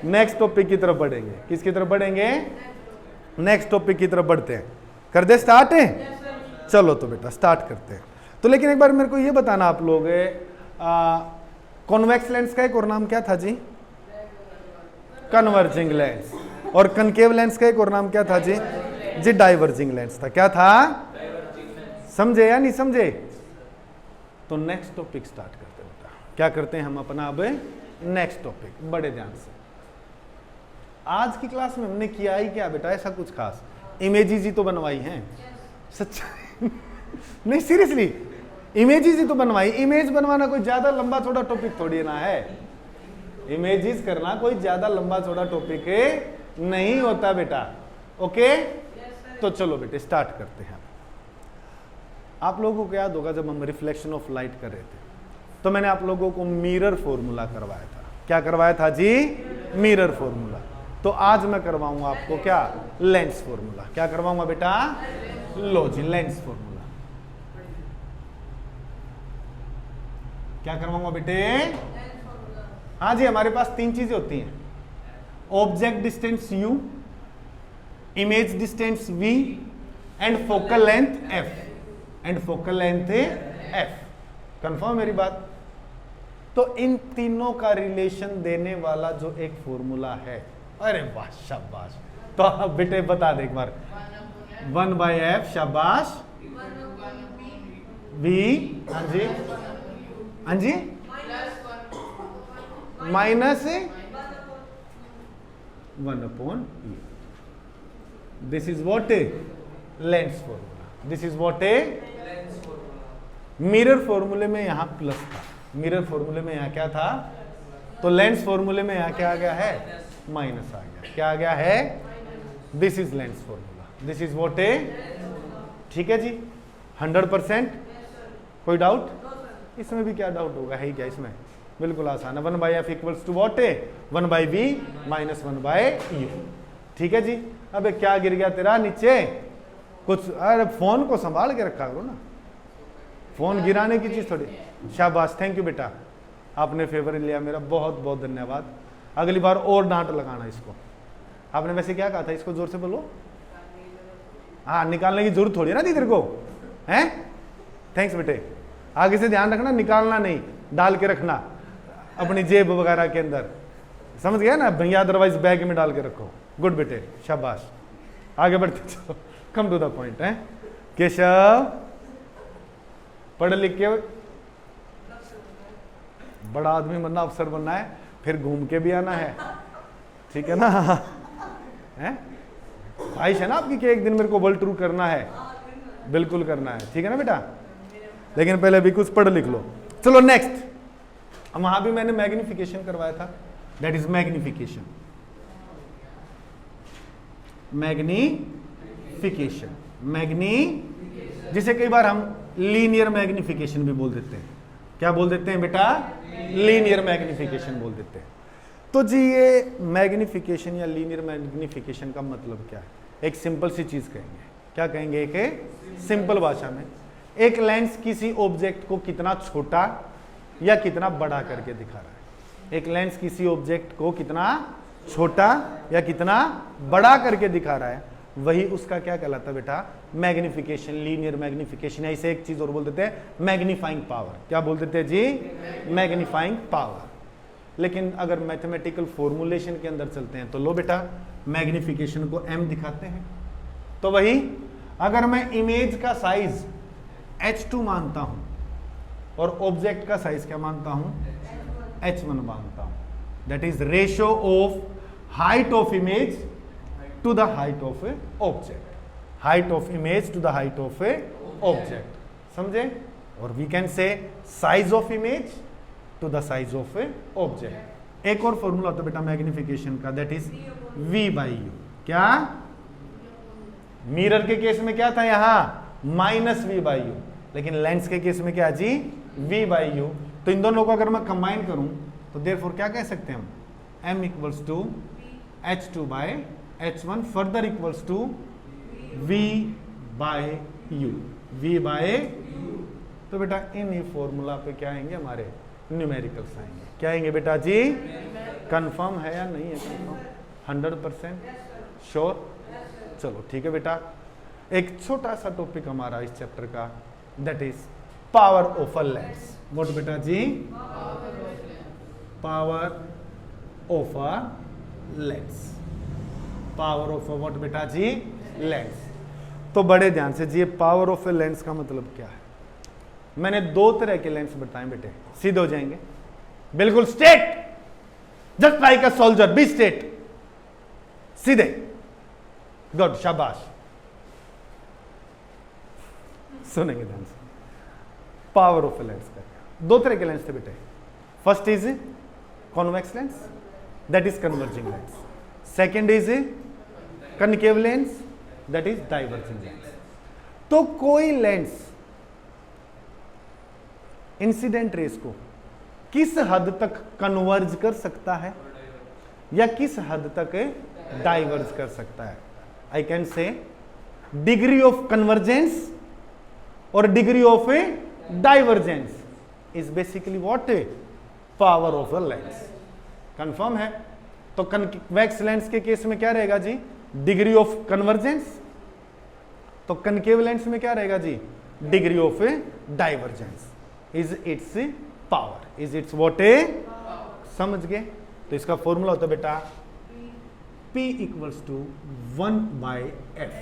नेक्स्ट टॉपिक की तरफ बढ़ेंगे। किसकी तरफ बढ़ेंगे? नेक्स्ट टॉपिक की तरफ बढ़ते हैं। कर दे स्टार्ट है? चलो तो बेटा स्टार्ट करते हैं। तो लेकिन एक बार मेरे को ये बताना आप लोग, कॉन्वेक्स लेंस का एक और नाम क्या था जी? Converging lens. और कनकेव लेंस का एक और नाम क्या था जी? जी डाइवर्जिंग लेंस था। क्या था? समझे या नहीं समझे? तो नेक्स्ट टॉपिक स्टार्ट करते हैं बेटा। क्या करते हैं हम अपना अब नेक्स्ट टॉपिक, बड़े ध्यान से। आज की क्लास में हमने किया ही क्या बेटा, ऐसा कुछ खास? इमेजेस ही तो बनवाई हैं, सच्चाई नहीं सीरियसली, इमेजेस ही तो बनवाई। इमेज बनवाना कोई ज्यादा लंबा चौड़ा टॉपिक थोड़ी ना है, इमेजेस करना कोई ज्यादा लंबा चौड़ा टॉपिक नहीं होता बेटा। ओके तो चलो बेटे स्टार्ट करते हैं। आप लोगों को याद होगा जब हम रिफ्लेक्शन ऑफ लाइट कर रहे थे तो मैंने आप लोगों को मिरर फॉर्मूला करवाया था। क्या करवाया था जी? Mirror formula. तो आज मैं करवाऊंगा आपको क्या? Lens formula. क्या करवाऊंगा बेटा? लो जी लेंस फॉर्मूला। क्या करवाऊंगा बेटे? हाँ जी, हमारे पास तीन चीजें होती हैं, object distance u, image distance v and focal length f, and focal length f। Confirm मेरी बात? तो इन तीनों का रिलेशन देने वाला जो एक फॉर्मूला है, अरे वाह शाबाश, तो आप बेटे बता दे एक बार। 1/f, शाबाश। v, हाँ जी हाँ जी, minus 1/e। This is what? Lens formula. This is what? Mirror फॉर्मूले में यहां प्लस था, मिरर फॉर्मूले में यहां क्या था? तो लेंस फॉर्मूले में यहां क्या आ गया है? माइनस आ गया। क्या आ गया है? This is lens formula. This is what? ठीक है जी, 100%। कोई डाउट? इसमें भी क्या डाउट होगा, है ही क्या इसमें? बिल्कुल आसान है। 1/f equals to what? 1/v minus 1/u। ठीक है जी। अबे क्या गिर गया तेरा नीचे? कुछ, अरे फोन को संभाल के रखा करो ना, फोन गिराने की चीज थोड़ी। शाबाश, थैंक यू बेटा, आपने फेवर लिया मेरा, बहुत बहुत धन्यवाद। अगली बार और डांट लगाना इसको। आपने वैसे क्या कहा था? इसको जोर से बोलो। हाँ, निकालने की जरूरत थोड़ी है ना दी तेरे को, हैं? थैंक्स बेटे। आगे से ध्यान रखना, निकालना नहीं, डाल के रखना अपनी जेब वगैरह के अंदर, समझ गया ना भैया? अदरवाइज बैग में डाल के रखो। गुड बेटे, शाबाश। आगे बढ़ते चलो, कम टू द पॉइंट है। केशव, पढ़ लिख के बड़ा आदमी बनना, अफसर बनना है, फिर घूम के भी आना है, ठीक है ना? हैं? ख्वाहिश है ना आपकी कि एक दिन मेरे को वर्ल्ड टूर करना है? बिल्कुल करना है, ठीक है ना बेटा? लेकिन पहले भी कुछ पढ़ लिख लो। चलो नेक्स्ट, वहां भी मैंने मैग्निफिकेशन करवाया था, दैट इज मैग्निफिकेशन। मैग्निफिकेशन, जिसे कई बार हम लीनियर मैग्निफिकेशन भी बोल देते हैं। क्या बोल देते हैं बेटा? लीनियर मैग्निफिकेशन बोल देते हैं। तो जी ये मैग्निफिकेशन या लीनियर मैग्निफिकेशन का मतलब क्या है? एक सिंपल सी चीज कहेंगे। क्या कहेंगे? एक सिंपल भाषा में, एक लेंस किसी ऑब्जेक्ट को कितना छोटा या कितना बड़ा करके दिखा रहा है। एक लेंस किसी ऑब्जेक्ट को कितना छोटा या कितना बड़ा करके दिखा रहा है, वही उसका क्या कहलाता है बेटा? Magnification, linear magnification. इसे एक चीज और बोल देते हैं, मैग्नीफाइंग पावर। क्या बोल देते हैं जी? Magnifying power. लेकिन अगर मैथमेटिकल फॉर्मूलेशन के अंदर चलते हैं तो लो बेटा, मैग्निफिकेशन को m दिखाते हैं। तो वही, अगर मैं इमेज का साइज h2 मानता हूं और ऑब्जेक्ट का साइज क्या मानता हूं? h1 मानता हूं, that is ratio of height of image to the height of a object. Height of image to the height of a object, समझे? और we can say size of image to the size of a object. एक और formula होता है बेटा magnification का, that is v/u। क्या? Mirror के केस में क्या था यहां? माइनस v/u, लेकिन लेंस के केस में क्या जी? v/u। तो इन दोनों को अगर मैं कंबाइन करूं तो देयरफॉर क्या कह सकते हैं हम? m equals to h2/h1 further equals to v/u। v/u। तो बेटा इन फॉर्मूला पे क्या आएंगे? हमारे न्यूमेरिकल्स आएंगे। क्या आएंगे बेटा जी? कंफर्म है या नहीं है? Confirm 100% sure? चलो ठीक है बेटा, एक छोटा सा टॉपिक हमारा इस चैप्टर का, that is power of a lens. What बेटा जी? Power of a lens. Power of a what बेटा जी? लेंस। तो बड़े ध्यान से जी, पावर ऑफ ए लेंस का मतलब क्या है? मैंने दो तरह के लेंस बताए बेटे, सीधे हो जाएंगे, बिल्कुल straight. Just like a soldier, be straight, सीधे, गुड, शाबाश। सुनेंगे ध्यान से। पावर ऑफ लेंस का, दो तरह के लेंस थे बेटे। First is convex lens, that is converging lens. Second is concave lens, that is diverging lens. तो कोई लेंस इंसिडेंट रेस को किस हद तक कन्वर्ज कर सकता है या किस हद तक डाइवर्ज कर सकता है? I can say degree of convergence और degree of a divergence is basically what? Power of a lens. Confirm है? तो कन्वेक्स लेंस के केस में क्या रहेगा जी? Degree of convergence. तो कनकेव लेंस में क्या रहेगा जी? Degree of a divergence is its power, is its what a. समझ गए? तो इसका फॉर्मूला होता है बेटा P equals to 1/f।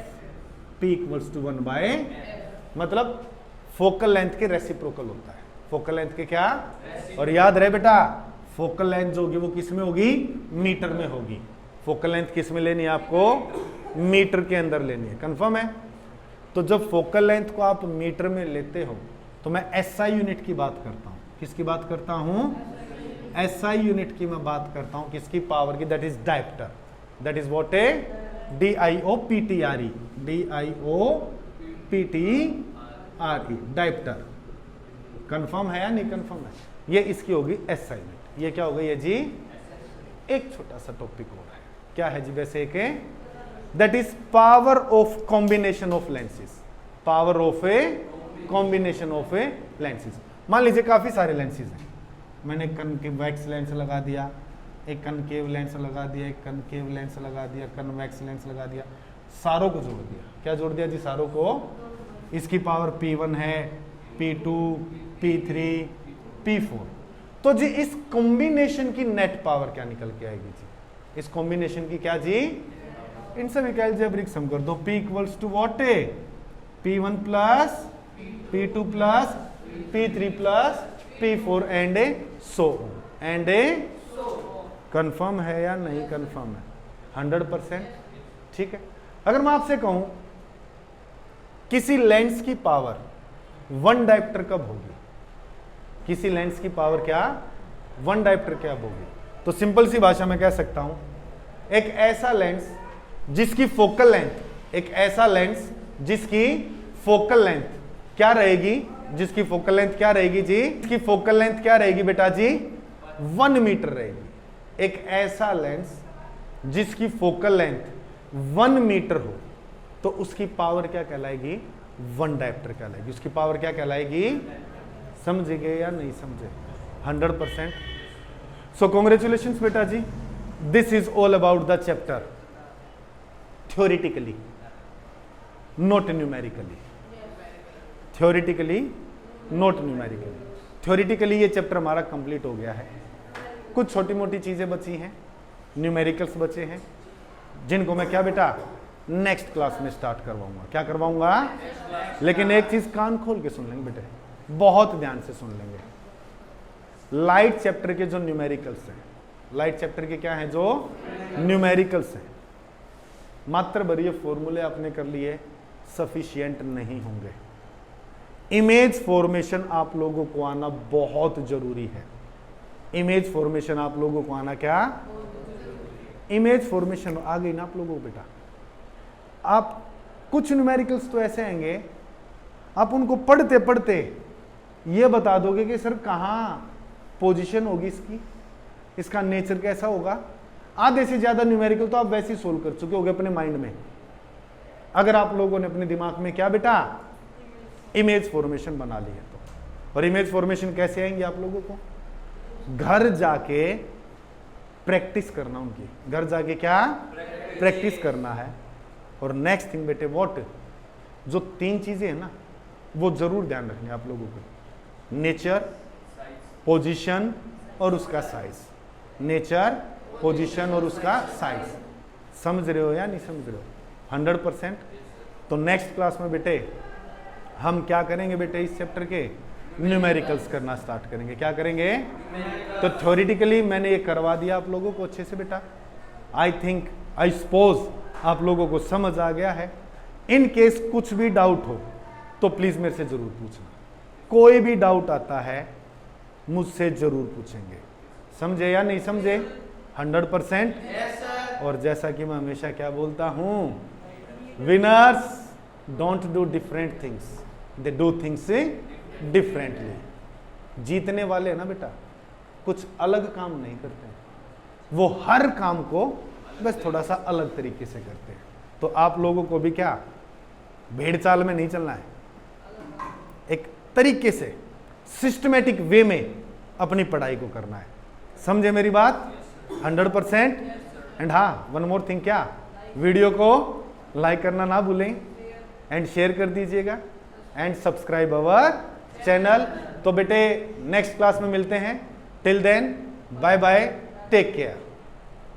P equals to 1/f मतलब फोकल लेंथ के रेसिप्रोकल होता है। फोकल लेंथ के क्या? और याद रहे बेटा, फोकल लेंथ जो होगी वो किस में होगी? मीटर में होगी। फोकल लेंथ किस में लेनी है आपको? मीटर के अंदर लेनी है। कंफर्म है? तो जब फोकल लेंथ को आप मीटर में लेते हो तो मैं SI यूनिट की बात करता हूं। किसकी बात करता हूं? SI यूनिट की मैं बात करता हूं। किसकी? पावर की। That is dioptre, that is what A DIOPTRE, DIOPTRE, dioptre. Confirm है या नहीं कंफर्म है? ये इसकी होगी SI यूनिट। ये क्या होगा ये जी? एक छोटा सा टॉपिक हो रहा है, क्या है जी? वैसे एक that is power of combination of lenses. Power of a combination of A lenses. मान लीजिए काफी सारे लेंसेज हैं, मैंने कन्वेक्स लेंस लगा दिया, एक कनकेव लेंस लगा दिया, एक कनकेव लेंस लगा दिया, कन्वेक्स लेंस लगा दिया, सारों को जोड़ दिया। क्या जोड़ दिया जी? सारों को। इसकी पावर P1 है, P2, P3, P4। तो जी इस कॉम्बिनेशन की नेट पावर क्या निकल के आएगी जी? इस कॉम्बिनेशन की क्या जी? इन सभी का अलजेब्रिक सम कर दो। P इक्वल्स टू व्हाट है? P1 plus P2 plus P3 plus P4 and so and confirm है या नहीं कंफर्म है? 100%। ठीक है। अगर मैं आपसे कहूं किसी लेंस की पावर 1 डायप्टर कब होगी? किसी लेंस की पावर क्या 1 डायप्टर कब होगी? तो सिंपल सी भाषा में कह सकता हूं एक ऐसा लेंस जिसकी फोकल लेंथ, एक ऐसा लेंस जिसकी फोकल लेंथ क्या रहेगी? जिसकी फोकल लेंथ क्या रहेगी जी? इसकी फोकल लेंथ क्या रहेगी बेटा जी? 1 मीटर रहेगी। एक ऐसा लेंस जिसकी फोकल लेंथ 1 मीटर हो तो उसकी पावर क्या कहलाएगी? 1 डायप्टर कहलाएगी। उसकी पावर क्या कहलाएगी? समझ गए या नहीं समझे? 100%। सो कॉन्ग्रेचुलेशन बेटा जी, this is all about the chapter theoretically, not numerically. Theoretically not numerically. Theoretically ये चैप्टर हमारा कंप्लीट हो गया है। कुछ छोटी मोटी चीजें बची हैं, न्यूमेरिकल्स बचे हैं, जिनको मैं क्या बेटा नेक्स्ट क्लास में स्टार्ट करवाऊंगा। क्या करवाऊंगा? लेकिन एक चीज कान खोल के सुन लेंगे बेटे, बहुत ध्यान से सुन लेंगे। लाइट चैप्टर के जो न्यूमेरिकल्स हैं, लाइट चैप्टर के क्या हैं जो न्यूमेरिकल्स हैं, मात्र भरिए फॉर्मूले आपने कर लिए सफिशिएंट नहीं होंगे। इमेज फॉर्मेशन आप लोगों को आना बहुत जरूरी है। इमेज फॉर्मेशन आप लोगों को आना क्या? इमेज फॉर्मेशन आ गई ना आप लोगों को बेटा। आप कुछ न्यूमेरिकल्स तो ऐसे आएंगे, आप उनको पढ़ते पढ़ते ये बता दोगे कि सर कहाँ पोजीशन होगी इसकी, इसका नेचर कैसा होगा। आधे से ज्यादा न्यूमेरिकल तो आप वैसे ही सोल्व कर चुके होगे अपने माइंड में, अगर आप लोगों ने अपने दिमाग में क्या बेटा इमेज फॉर्मेशन बना ली है तो। और इमेज फॉर्मेशन कैसे आएंगे आप लोगों को? घर जाके प्रैक्टिस करना, उनकी घर जाके क्या प्रैक्टिस करना है। और नेक्स्ट थिंग बेटे व्हाट, जो 3 चीजें हैं ना वो जरूर ध्यान रखनी है आप लोगों को, नेचर, पोजीशन और उसका साइज। नेचर, पोजीशन और उसका साइज। समझ रहे हो या नहीं समझ रहे हो? 100%। तो नेक्स्ट क्लास में बेटे हम क्या करेंगे बेटे, इस चैप्टर के न्यूमेरिकल्स करना स्टार्ट करेंगे। क्या करेंगे? तो थ्योरेटिकली मैंने ये करवा दिया आप लोगों को अच्छे से बेटा। आई थिंक, आई सपोज आप लोगों को समझ आ गया है। इन केस कुछ भी डाउट हो तो प्लीज मेरे से जरूर पूछना। कोई भी डाउट आता है मुझसे जरूर पूछेंगे। समझे या नहीं समझे? 100%। और जैसा कि मैं हमेशा क्या बोलता हूं, winners don't do different things, they do things differently. जीतने वाले ना बेटा कुछ अलग काम नहीं करते हैं, वो हर काम को बस थोड़ा सा अलग तरीके से करते हैं। तो आप लोगों को भी क्या भेड़ चाल में नहीं चलना है, एक तरीके से सिस्टमेटिक वे में अपनी पढ़ाई को करना है। समझे मेरी बात? 100%। एंड हाँ, वन मोर थिंग, क्या वीडियो को लाइक करना ना भूलें एंड शेयर कर दीजिएगा एंड सब्सक्राइब अवर चैनल। तो बेटे नेक्स्ट क्लास में मिलते हैं। Till then bye bye, take care.